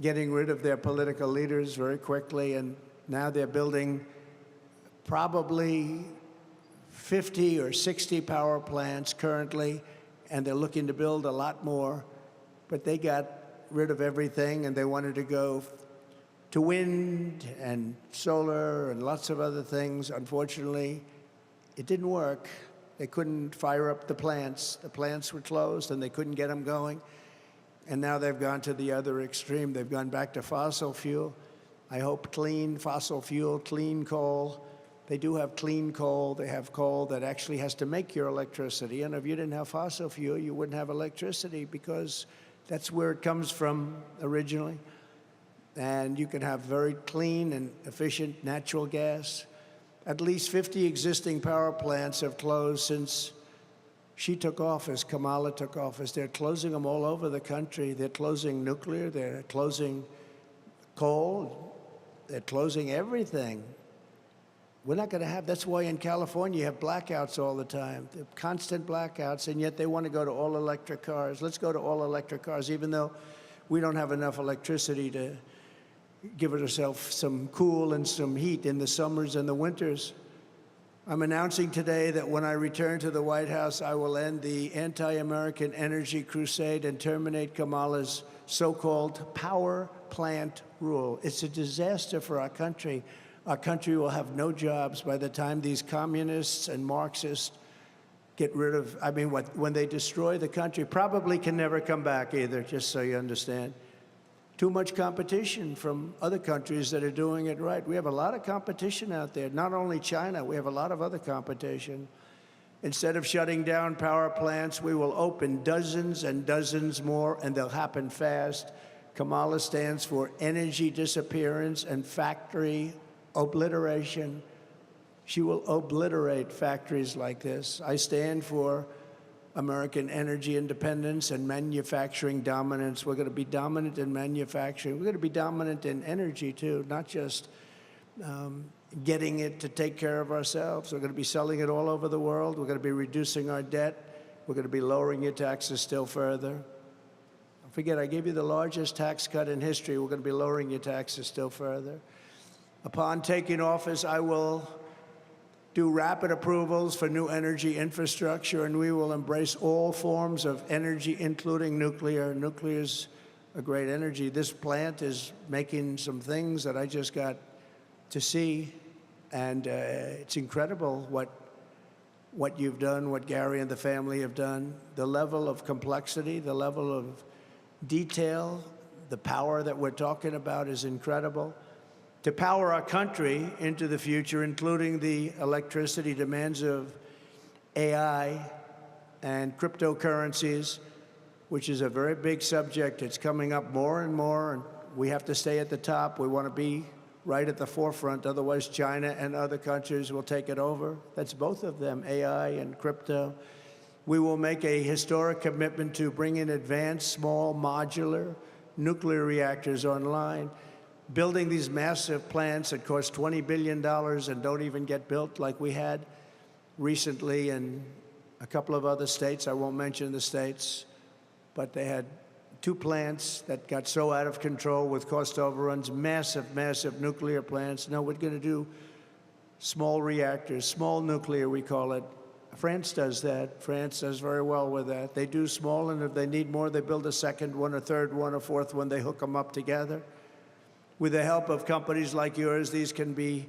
getting rid of their political leaders very quickly, and now they're building probably 50 or 60 power plants currently, and they're looking to build a lot more. But they got rid of everything, and they wanted to go to wind and solar and lots of other things. Unfortunately, it didn't work. They couldn't fire up the plants. The plants were closed, and they couldn't get them going. And now they've gone to the other extreme. They've gone back to fossil fuel. I hope clean fossil fuel, clean coal. They do have clean coal. They have coal that actually has to make your electricity. And if you didn't have fossil fuel, you wouldn't have electricity because that's where it comes from originally. And you can have very clean and efficient natural gas. At least 50 existing power plants have closed since she took office, Kamala took office. They're closing them all over the country. They're closing nuclear, they're closing coal, they're closing everything. We're not going to have, that's why in California you have blackouts all the time, constant blackouts, and yet they want to go to all electric cars. Let's go to all electric cars, even though we don't have enough electricity to give ourselves some cool and some heat in the summers and the winters. I'm announcing today that when I return to the White House, I will end the anti-American energy crusade and terminate Kamala's so-called power plant rule. It's a disaster for our country. Our country will have no jobs by the time these communists and Marxists get rid of, when they destroy the country, probably can never come back either, just so you understand. Too much competition from other countries that are doing it right. We have a lot of competition out there, not only China, we have a lot of other competition. Instead of shutting down power plants, we will open dozens and dozens more, and they'll happen fast. Kamala stands for energy disappearance and factory obliteration. She will obliterate factories like this. I stand for American energy independence and manufacturing dominance. We're going to be dominant in manufacturing. We're going to be dominant in energy, too, not just getting it to take care of ourselves. We're going to be selling it all over the world. We're going to be reducing our debt. We're going to be lowering your taxes still further. Don't forget, I gave you the largest tax cut in history. We're going to be lowering your taxes still further. Upon taking office, I will do rapid approvals for new energy infrastructure, and we will embrace all forms of energy, including nuclear. Nuclear is a great energy. This plant is making some things that I just got to see, and it's incredible what you've done, what Gary and the family have done, the level of complexity, the level of detail, the power that we're talking about is incredible. To power our country into the future, including the electricity demands of AI and cryptocurrencies, which is a very big subject. It's coming up more and more, and we have to stay at the top. We want to be right at the forefront, otherwise China and other countries will take it over. That's both of them, AI and crypto. We will make a historic commitment to bring in advanced, small, modular nuclear reactors online, building these massive plants that cost $20 billion and don't even get built like we had recently in a couple of other states. I won't mention the states, but they had 2 plants that got so out of control with cost overruns, massive, massive nuclear plants. No, we're going to do small reactors, small nuclear, we call it. France does that. France does very well with that. They do small, and if they need more, they build a second one, a third one, a fourth one. They hook them up together. With the help of companies like yours, these can be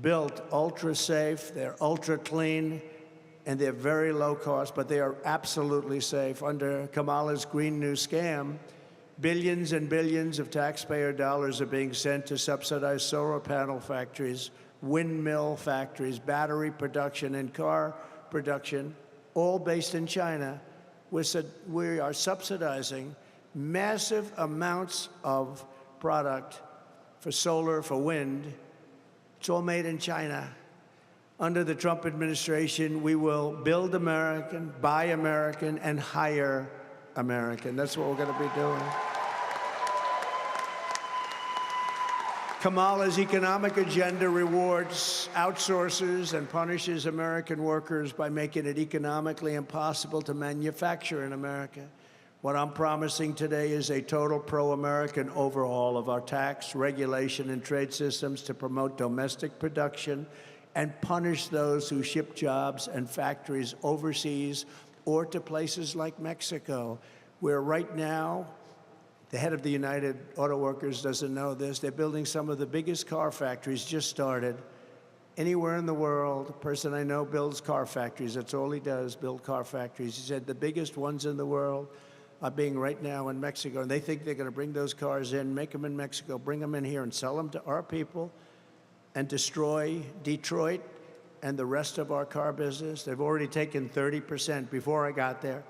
built ultra-safe, they're ultra-clean, and they're very low cost, but they are absolutely safe. Under Kamala's Green New Scam, billions and billions of taxpayer dollars are being sent to subsidize solar panel factories, windmill factories, battery production, and car production, all based in China. We are subsidizing massive amounts of product for solar, for wind. It's all made in China. Under the Trump administration, we will build American, buy American, and hire American. That's what we're going to be doing. Kamala's economic agenda rewards outsourcers and punishes American workers by making it economically impossible to manufacture in America. What I'm promising today is a total pro-American overhaul of our tax, regulation, and trade systems to promote domestic production and punish those who ship jobs and factories overseas or to places like Mexico, where right now, the head of the United Auto Workers doesn't know this, they're building some of the biggest car factories, just started, anywhere in the world. A person I know builds car factories. That's all he does, build car factories. He said the biggest ones in the world are being right now in Mexico, and they think they're going to bring those cars in, make them in Mexico, bring them in here, and sell them to our people, and destroy Detroit and the rest of our car business. They've already taken 30% before I got there.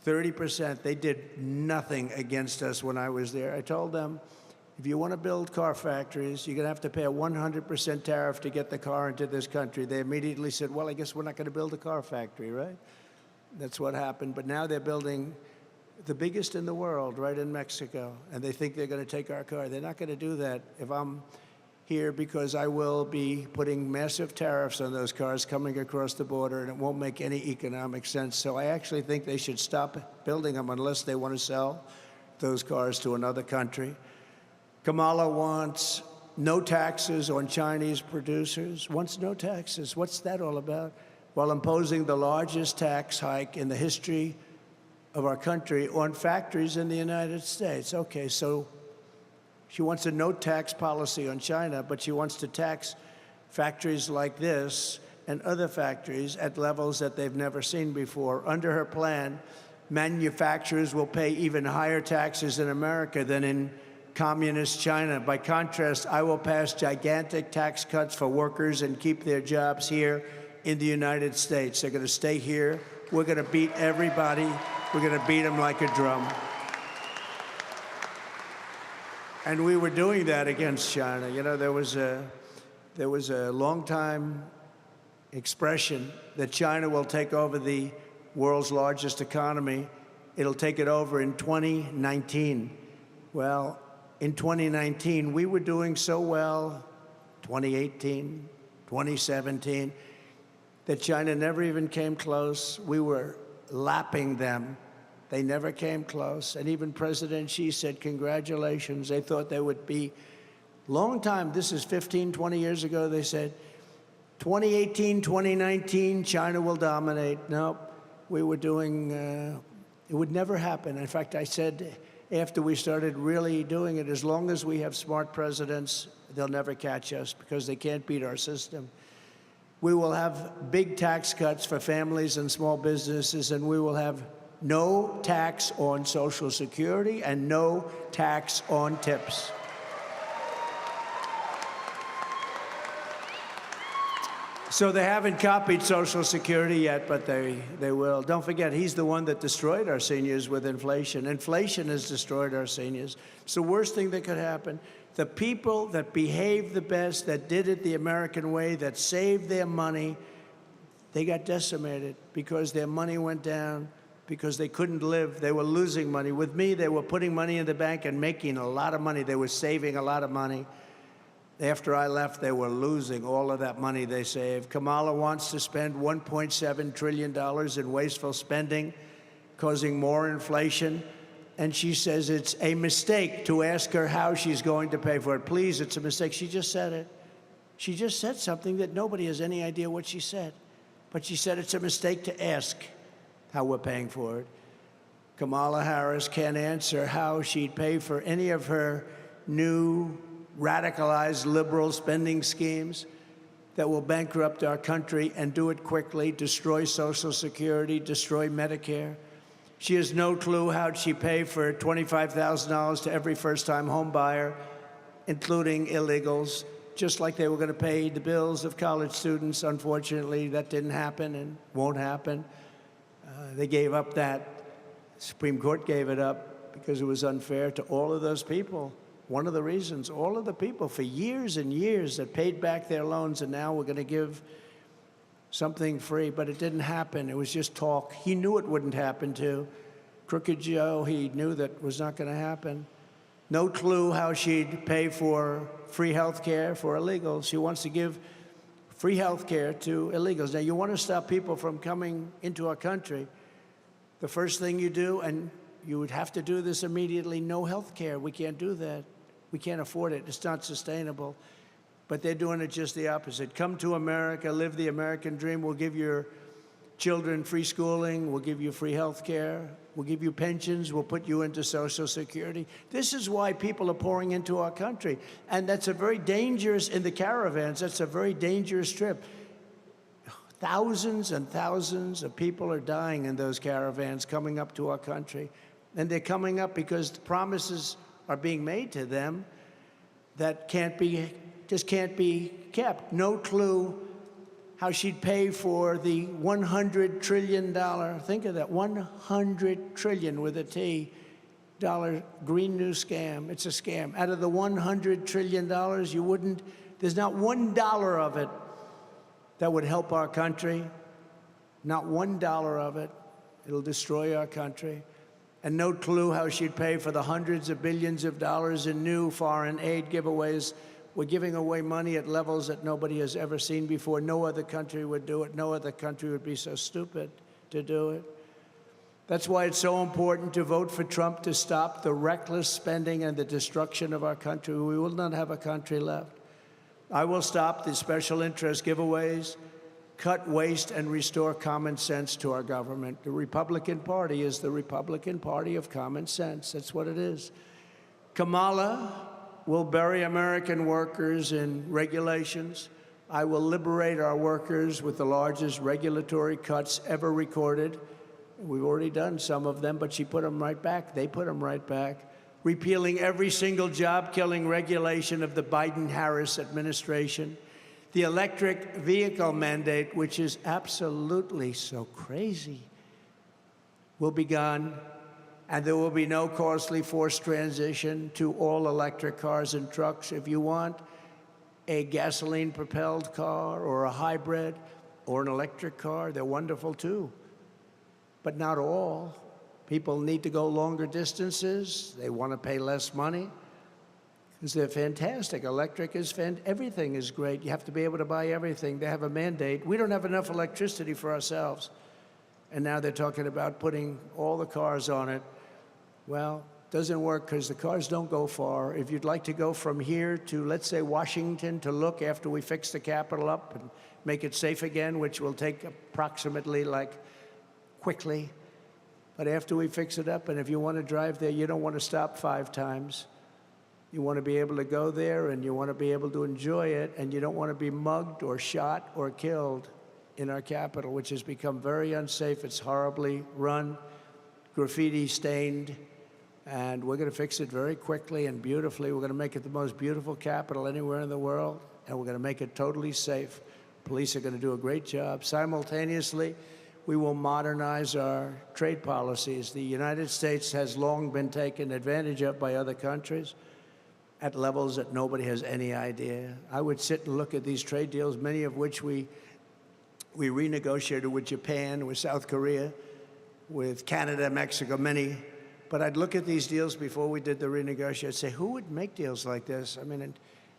30%. They did nothing against us when I was there. I told them, if you want to build car factories, you're going to have to pay a 100% tariff to get the car into this country. They immediately said, well, I guess we're not going to build a car factory, right? That's what happened. But now they're building the biggest in the world right in Mexico, and they think they're going to take our car. They're not going to do that if I'm here, because I will be putting massive tariffs on those cars coming across the border, and it won't make any economic sense. So I actually think they should stop building them unless they want to sell those cars to another country. Kamala wants no taxes on Chinese producers, wants no taxes. What's that all about? While imposing the largest tax hike in the history of our country on factories in the United States. Okay, so she wants a no-tax policy on China, but she wants to tax factories like this and other factories at levels that they've never seen before. Under her plan, manufacturers will pay even higher taxes in America than in communist China. By contrast, I will pass gigantic tax cuts for workers and keep their jobs here in the United States. They're going to stay here. We're going to beat everybody. We're going to beat them like a drum. And we were doing that against China. You know, there was a long-time expression that China will take over the world's largest economy. It'll take it over in 2019. Well, in 2019, we were doing so well, 2018, 2017, that China never even came close. We were lapping them. They never came close. And even President Xi said, congratulations. They thought they would be. Long time, this is 15, 20 years ago, they said, 2018, 2019, China will dominate. No, we were doing, it would never happen. In fact, I said, after we started really doing it, as long as we have smart presidents, they'll never catch us because they can't beat our system. We will have big tax cuts for families and small businesses, and we will have no tax on Social Security and no tax on tips. So they haven't copied Social Security yet, but they will. Don't forget, he's the one that destroyed our seniors with inflation. Inflation has destroyed our seniors. It's the worst thing that could happen. The people that behaved the best, that did it the American way, that saved their money, they got decimated because their money went down, because they couldn't live. They were losing money. With me, they were putting money in the bank and making a lot of money. They were saving a lot of money. After I left, they were losing all of that money they saved. Kamala wants to spend $1.7 trillion in wasteful spending, causing more inflation. And she says it's a mistake to ask her how she's going to pay for it. Please, it's a mistake. She just said it. She just said something that nobody has any idea what she said. But she said it's a mistake to ask how we're paying for it. Kamala Harris can't answer how she'd pay for any of her new radicalized liberal spending schemes that will bankrupt our country and do it quickly, destroy Social Security, destroy Medicare. She has no clue how she pay for $25,000 to every first-time home buyer, including illegals, just like they were going to pay the bills of college students. Unfortunately, that didn't happen and won't happen. They gave up that. The Supreme Court gave it up because it was unfair to all of those people. One of the reasons, all of the people for years and years that paid back their loans, and now we're going to give something free, but it didn't happen. It was just talk. He knew it wouldn't happen, too. Crooked Joe, he knew that was not going to happen. No clue how she'd pay for free health care for illegals. She wants to give free health care to illegals. Now, you want to stop people from coming into our country. The first thing you do, and you would have to do this immediately, no health care. We can't do that. We can't afford it. It's not sustainable. But they're doing it just the opposite. Come to America, live the American dream. We'll give your children free schooling. We'll give you free health care. We'll give you pensions. We'll put you into Social Security. This is why people are pouring into our country. And that's a very dangerous, in the caravans, that's a very dangerous trip. Thousands and thousands of people are dying in those caravans coming up to our country. And they're coming up because the promises are being made to them that just can't be kept. No clue how she'd pay for the $100 trillion, think of that, $100 trillion with a T, Green New Scam. It's a scam. Out of the $100 trillion, there's not $1 of it that would help our country. Not $1 of it. It'll destroy our country. And no clue how she'd pay for the hundreds of billions of dollars in new foreign aid giveaways. We're giving away money at levels that nobody has ever seen before. No other country would do it. No other country would be so stupid to do it. That's why it's so important to vote for Trump to stop the reckless spending and the destruction of our country. We will not have a country left. I will stop the special interest giveaways, cut waste, and restore common sense to our government. The Republican Party is the Republican Party of common sense. That's what it is. Kamala will bury American workers in regulations. I will liberate our workers with the largest regulatory cuts ever recorded. We've already done some of them, but she put them right back. They put them right back. Repealing every single job-killing regulation of the Biden-Harris administration. The electric vehicle mandate, which is absolutely so crazy, will be gone. And there will be no costly forced transition to all electric cars and trucks. If you want a gasoline-propelled car or a hybrid or an electric car, they're wonderful too. But not all. People need to go longer distances. They want to pay less money because they're fantastic. Electric is everything is great. You have to be able to buy everything. They have a mandate. We don't have enough electricity for ourselves. And now they're talking about putting all the cars on it. Well, it doesn't work because the cars don't go far. If you'd like to go from here to, let's say, Washington to look after we fix the Capitol up and make it safe again, which will take approximately quickly. But after we fix it up, and if you want to drive there, you don't want to stop 5 times. You want to be able to go there, and you want to be able to enjoy it, and you don't want to be mugged or shot or killed in our capital, which has become very unsafe. It's horribly run, graffiti stained, and we're going to fix it very quickly and beautifully. We're going to make it the most beautiful capital anywhere in the world, and we're going to make it totally safe. Police are going to do a great job. Simultaneously, we will modernize our trade policies. The United States has long been taken advantage of by other countries at levels that nobody has any idea. I would sit and look at these trade deals, many of which we renegotiated with Japan, with South Korea, with Canada, Mexico, many. But I'd look at these deals before we did the renegotiation. I'd say, who would make deals like this? I mean,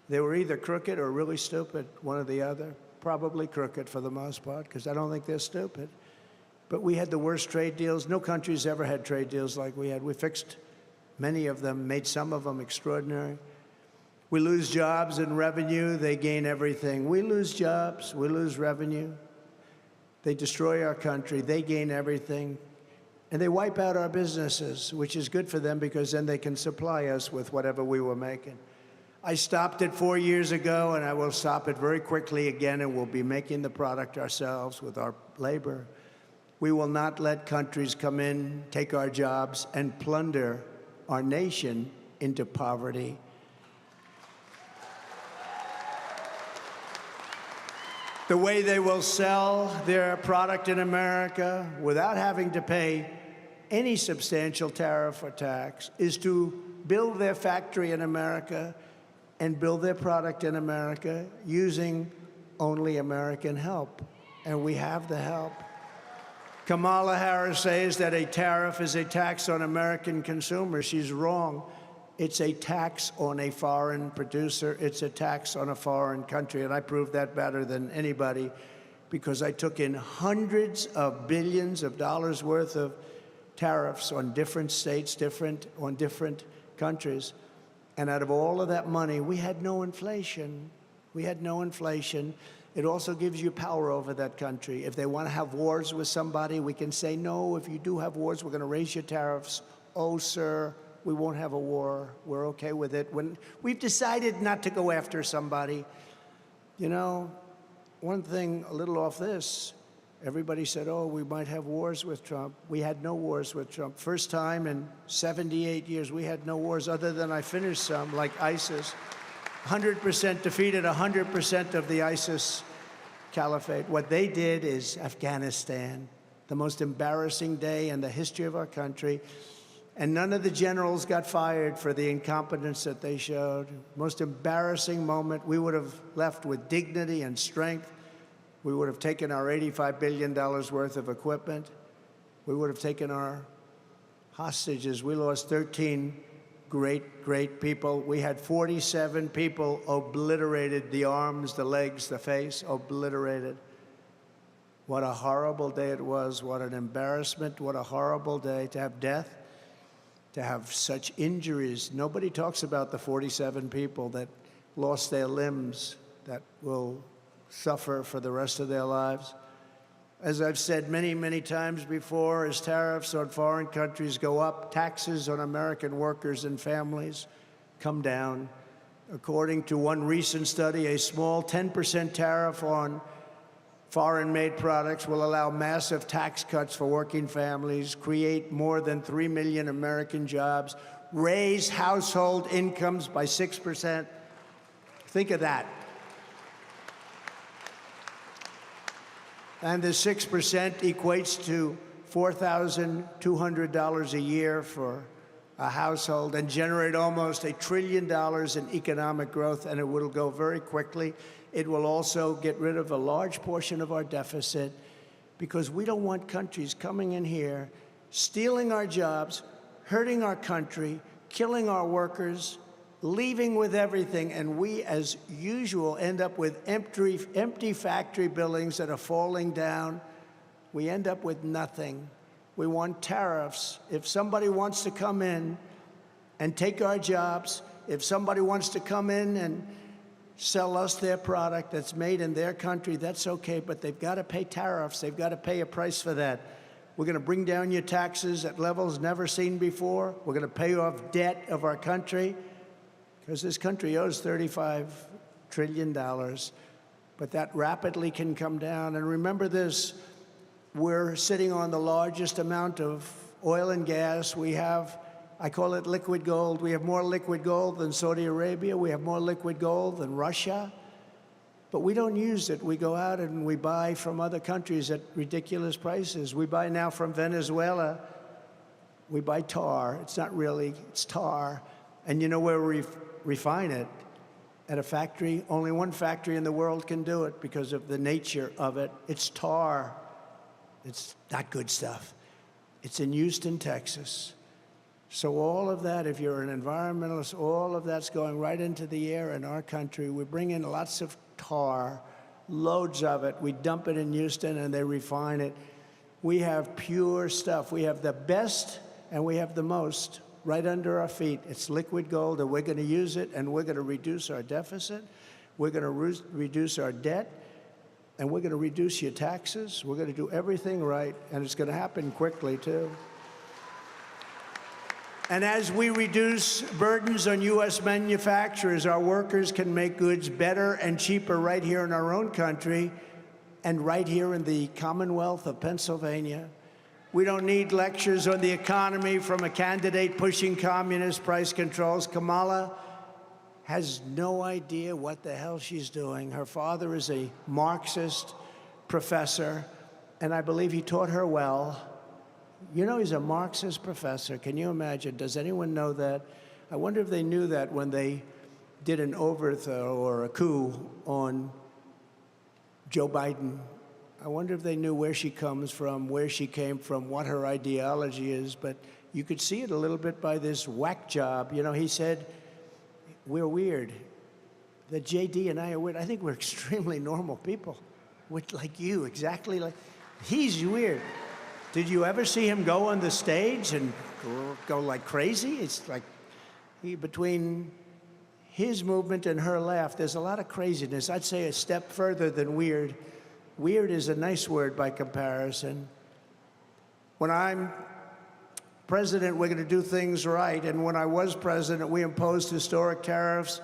they were either crooked or really stupid, one or the other. Probably crooked for the most part, because I don't think they're stupid. But we had the worst trade deals. No country's ever had trade deals like we had. We fixed many of them, made some of them extraordinary. We lose jobs and revenue, they gain everything. We lose jobs, we lose revenue. They destroy our country, they gain everything. And they wipe out our businesses, which is good for them because then they can supply us with whatever we were making. I stopped it 4 years ago, and I will stop it very quickly again, and we'll be making the product ourselves with our labor. We will not let countries come in, take our jobs, and plunder our nation into poverty. The way they will sell their product in America without having to pay any substantial tariff or tax is to build their factory in America and build their product in America using only American help. And we have the help. Kamala Harris says that a tariff is a tax on American consumers. She's wrong. It's a tax on a foreign producer. It's a tax on a foreign country. And I proved that better than anybody because I took in hundreds of billions of dollars worth of tariffs on different states, on different countries. And out of all of that money, we had no inflation. We had no inflation. It also gives you power over that country. If they want to have wars with somebody, we can say, no, if you do have wars, we're going to raise your tariffs. Oh, sir, we won't have a war. We're okay with it. When we've decided not to go after somebody, you know, one thing a little off this, everybody said, oh, we might have wars with Trump. We had no wars with Trump. First time in 78 years, we had no wars other than I finished some, like ISIS. 100% defeated 100% of the ISIS caliphate. What they did is Afghanistan, the most embarrassing day in the history of our country. And none of the generals got fired for the incompetence that they showed. Most embarrassing moment. We would have left with dignity and strength. We would have taken our $85 billion worth of equipment. We would have taken our hostages. We lost 13 great people. We had 47 people obliterated, the arms, the legs, the face, obliterated. What a horrible day it was. What an embarrassment. What a horrible day to have death, to have such injuries. Nobody talks about the 47 people that lost their limbs, that will suffer for the rest of their lives. As I've said many, many times before, as tariffs on foreign countries go up, taxes on American workers and families come down. According to one recent study, a small 10% tariff on foreign-made products will allow massive tax cuts for working families, create more than 3 million American jobs, raise household incomes by 6%. Think of that. And the 6% equates to $4,200 a year for a household and generate almost $1 trillion in economic growth, and it will go very quickly. It will also get rid of a large portion of our deficit because we don't want countries coming in here, stealing our jobs, hurting our country, killing our workers, leaving with everything, and we, as usual, end up with empty factory buildings that are falling down. We end up with nothing. We want tariffs. If somebody wants to come in and take our jobs, if somebody wants to come in and sell us their product that's made in their country, that's okay, but they've got to pay tariffs. They've got to pay a price for that. We're going to bring down your taxes at levels never seen before. We're going to pay off debt of our country. because this country owes $35 trillion, but that rapidly can come down. And remember this, we're sitting on the largest amount of oil and gas. We have, I call it liquid gold. We have more liquid gold than Saudi Arabia. We have more liquid gold than Russia. But we don't use it. We go out and we buy from other countries at ridiculous prices. We buy now from Venezuela. We buy tar. It's not really, it's tar. And you know where we refine it? At a factory. Only one factory in the world can do it because of the nature of it. It's tar. It's not good stuff. It's in Houston, Texas. So all of that, if you're an environmentalist, all of that's going right into the air in our country. We bring in lots of tar, loads of it. We dump it in Houston and they refine it. We have pure stuff. We have the best and we have the most right under our feet. It's liquid gold, and we're going to use it, and we're going to reduce our deficit. We're going to reduce our debt, and we're going to reduce your taxes. We're going to do everything right, and it's going to happen quickly, too. And as we reduce burdens on U.S. manufacturers, our workers can make goods better and cheaper right here in our own country and right here in the Commonwealth of Pennsylvania. We don't need lectures on the economy from a candidate pushing communist price controls. Kamala has no idea what the hell she's doing. Her father is a Marxist professor, and I believe he taught her well. You know, he's a Marxist professor. Can you imagine? Does anyone know that? I wonder if they knew that when they did an overthrow or a coup on Joe Biden. I wonder if they knew where she comes from, where she came from, what her ideology is. But you could see it a little bit by this whack job. You know, he said, we're weird. That JD and I are weird. I think we're extremely normal people. We're like you, exactly like. He's weird. Did you ever see him go on the stage and go like crazy? It's like between his movement and her laugh, there's a lot of craziness. I'd say a step further than weird. Weird is a nice word by comparison. When I'm president, we're going to do things right. And when I was president, we imposed historic tariffs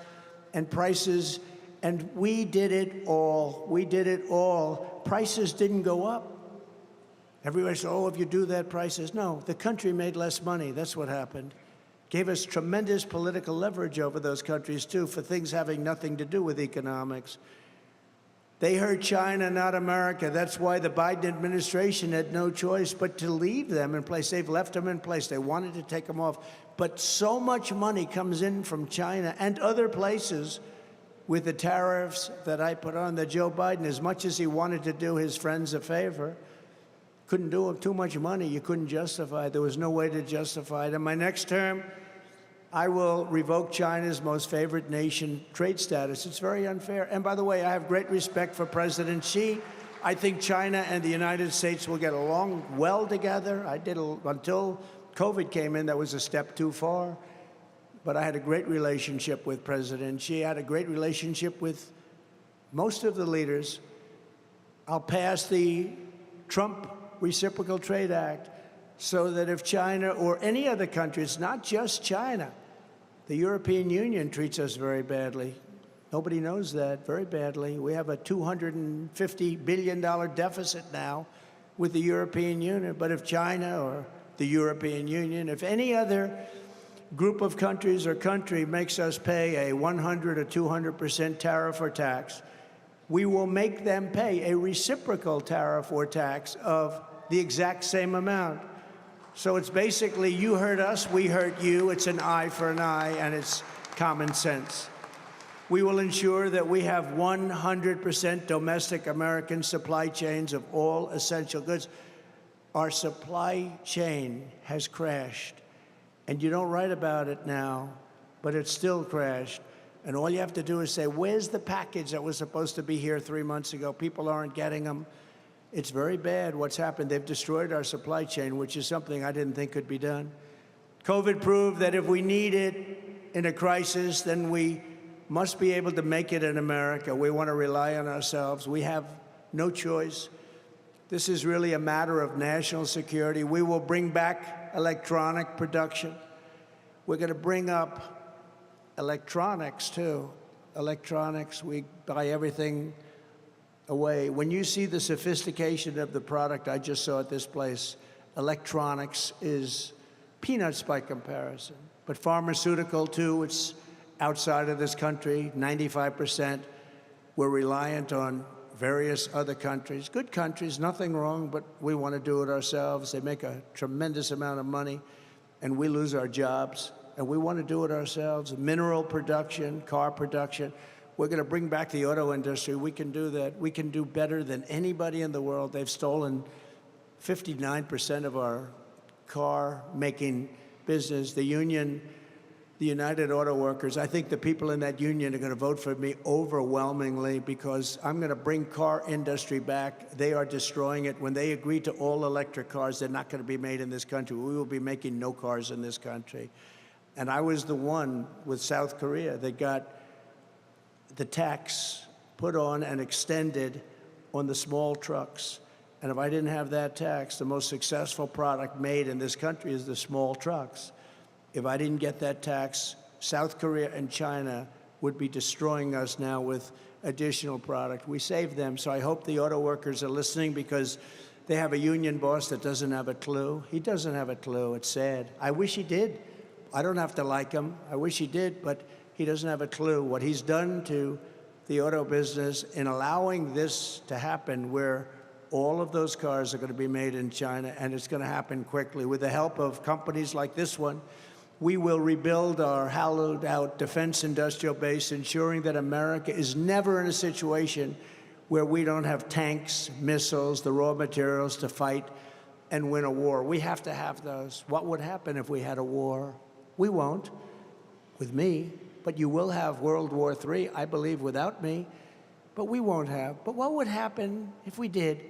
and prices, and we did it all. We did it all. Prices didn't go up. Everybody said, oh, if you do that, prices. No, the country made less money. That's what happened. Gave us tremendous political leverage over those countries, too, for things having nothing to do with economics. They hurt China, not America. That's why the Biden administration had no choice but to leave them in place. They've left them in place. They wanted to take them off. But so much money comes in from China and other places with the tariffs that I put on that Joe Biden, as much as he wanted to do his friends a favor, couldn't do it. Too much money. You couldn't justify it. There was no way to justify it. In my next term, I will revoke China's most favored nation trade status. It's very unfair. And by the way, I have great respect for President Xi. I think China and the United States will get along well together. I did until COVID came in, that was a step too far. But I had a great relationship with President Xi. I had a great relationship with most of the leaders. I'll pass the Trump Reciprocal Trade Act so that if China or any other country, it's not just China, the European Union treats us very badly. Nobody knows that, very badly. We have a $250 billion deficit now with the European Union. But if China or the European Union, if any other group of countries or country makes us pay a 100 or 200% tariff or tax, we will make them pay a reciprocal tariff or tax of the exact same amount. So it's basically, you hurt us, we hurt you. It's an eye for an eye, and it's common sense. We will ensure that we have 100% domestic American supply chains of all essential goods. Our supply chain has crashed, and you don't write about it now, but it's still crashed. And all you have to do is say, where's the package that was supposed to be here 3 months ago? People aren't getting them. It's very bad what's happened. They've destroyed our supply chain, which is something I didn't think could be done. COVID proved that if we need it in a crisis, then we must be able to make it in America. We want to rely on ourselves. We have no choice. This is really a matter of national security. We will bring back electronic production. We're going to bring up electronics, too. Electronics, we buy everything away. When you see the sophistication of the product I just saw at this place, electronics is peanuts by comparison. But pharmaceutical, too, it's outside of this country, 95%. We're reliant on various other countries. Good countries, nothing wrong, but we want to do it ourselves. They make a tremendous amount of money, and we lose our jobs, and we want to do it ourselves. Mineral production, car production. We're going to bring back the auto industry. We can do that. We can do better than anybody in the world. They've stolen 59% of our car-making business. The union, the United Auto Workers, I think the people in that union are going to vote for me overwhelmingly because I'm going to bring car industry back. They are destroying it. When they agree to all electric cars, they're not going to be made in this country. We will be making no cars in this country. And I was the one with South Korea that got the tax put on and extended on the small trucks. And if I didn't have that tax, the most successful product made in this country is the small trucks. If I didn't get that tax, South Korea and China would be destroying us now with additional product. We saved them, so I hope the auto workers are listening because they have a union boss that doesn't have a clue. He doesn't have a clue. It's sad. I wish he did. I don't have to like him. I wish he did, but he doesn't have a clue what he's done to the auto business in allowing this to happen where all of those cars are going to be made in China, and it's going to happen quickly. With the help of companies like this one, we will rebuild our hollowed-out defense industrial base, ensuring that America is never in a situation where we don't have tanks, missiles, the raw materials to fight and win a war. We have to have those. What would happen if we had a war? We won't, with me, but you will have World War III, I believe, without me, but we won't have. But what would happen if we did?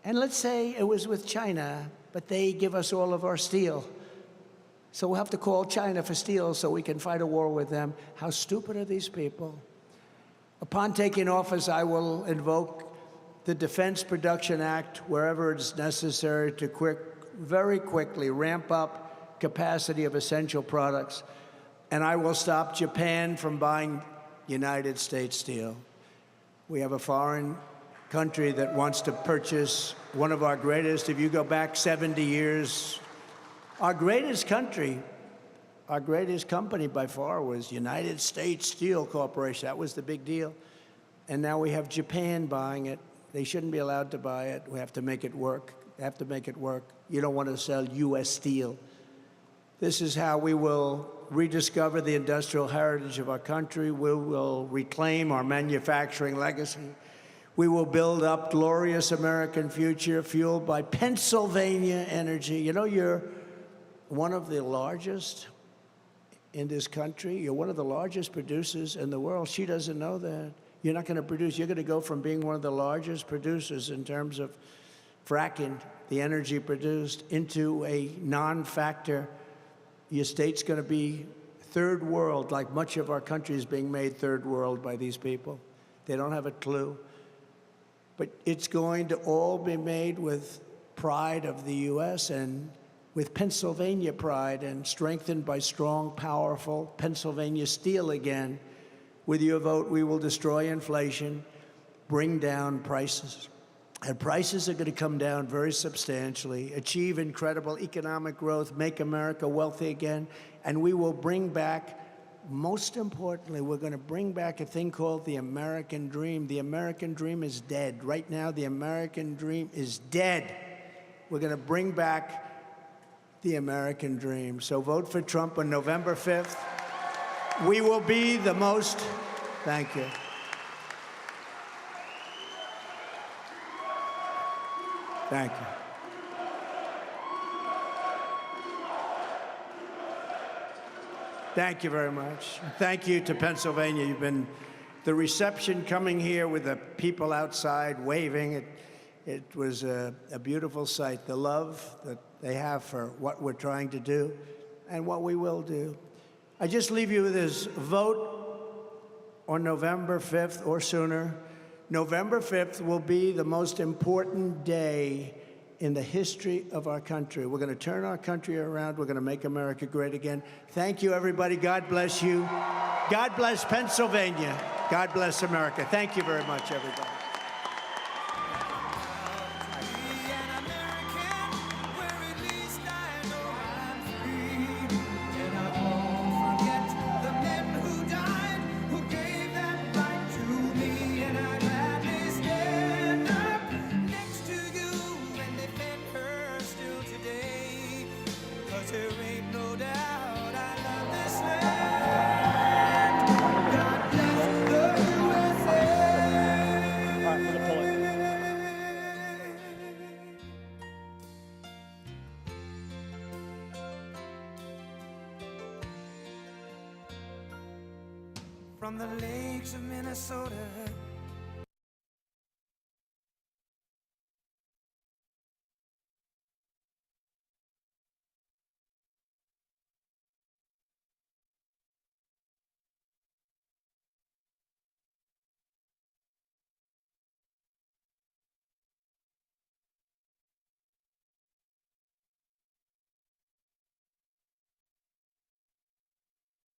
And let's say it was with China, but they give us all of our steel. So we'll have to call China for steel so we can fight a war with them. How stupid are these people? Upon taking office, I will invoke the Defense Production Act wherever it's necessary to very quickly ramp up capacity of essential products. And I will stop Japan from buying United States steel. We have a foreign country that wants to purchase one of our greatest, if you go back 70 years, our greatest country, our greatest company by far was United States Steel Corporation. That was the big deal. And now we have Japan buying it. They shouldn't be allowed to buy it. We have to make it work. They have to make it work. You don't want to sell U.S. steel. This is how we will rediscover the industrial heritage of our country. We will reclaim our manufacturing legacy. We will build up glorious American future fueled by Pennsylvania energy. You know, you're one of the largest in this country. You're one of the largest producers in the world. She doesn't know that. You're not going to produce. You're going to go from being one of the largest producers in terms of fracking, the energy produced, into a non-factor. Your state's going to be third world, like much of our country is being made third world by these people. They don't have a clue. But it's going to all be made with pride of the U.S. and with Pennsylvania pride and strengthened by strong, powerful Pennsylvania steel again. With your vote, we will destroy inflation, bring down prices. And prices are going to come down very substantially, achieve incredible economic growth, make America wealthy again, and we will bring back, most importantly, we're going to bring back a thing called the American dream. The American dream is dead. Right now, the American dream is dead. We're going to bring back the American dream. So vote for Trump on November 5th. We will be the most, thank you. Thank you. Thank you very much. Thank you to Pennsylvania. You've been, the reception coming here with the people outside waving, it was a beautiful sight. The love that they have for what we're trying to do and what we will do. I just leave you with this vote on November 5th or sooner. November 5th will be the most important day in the history of our country. We're going to turn our country around. We're going to make America great again. Thank you, everybody. God bless you. God bless Pennsylvania. God bless America. Thank you very much, everybody. There ain't no doubt I love this land. God bless the USA. All right, we're gonna pull it. From the lakes of Minnesota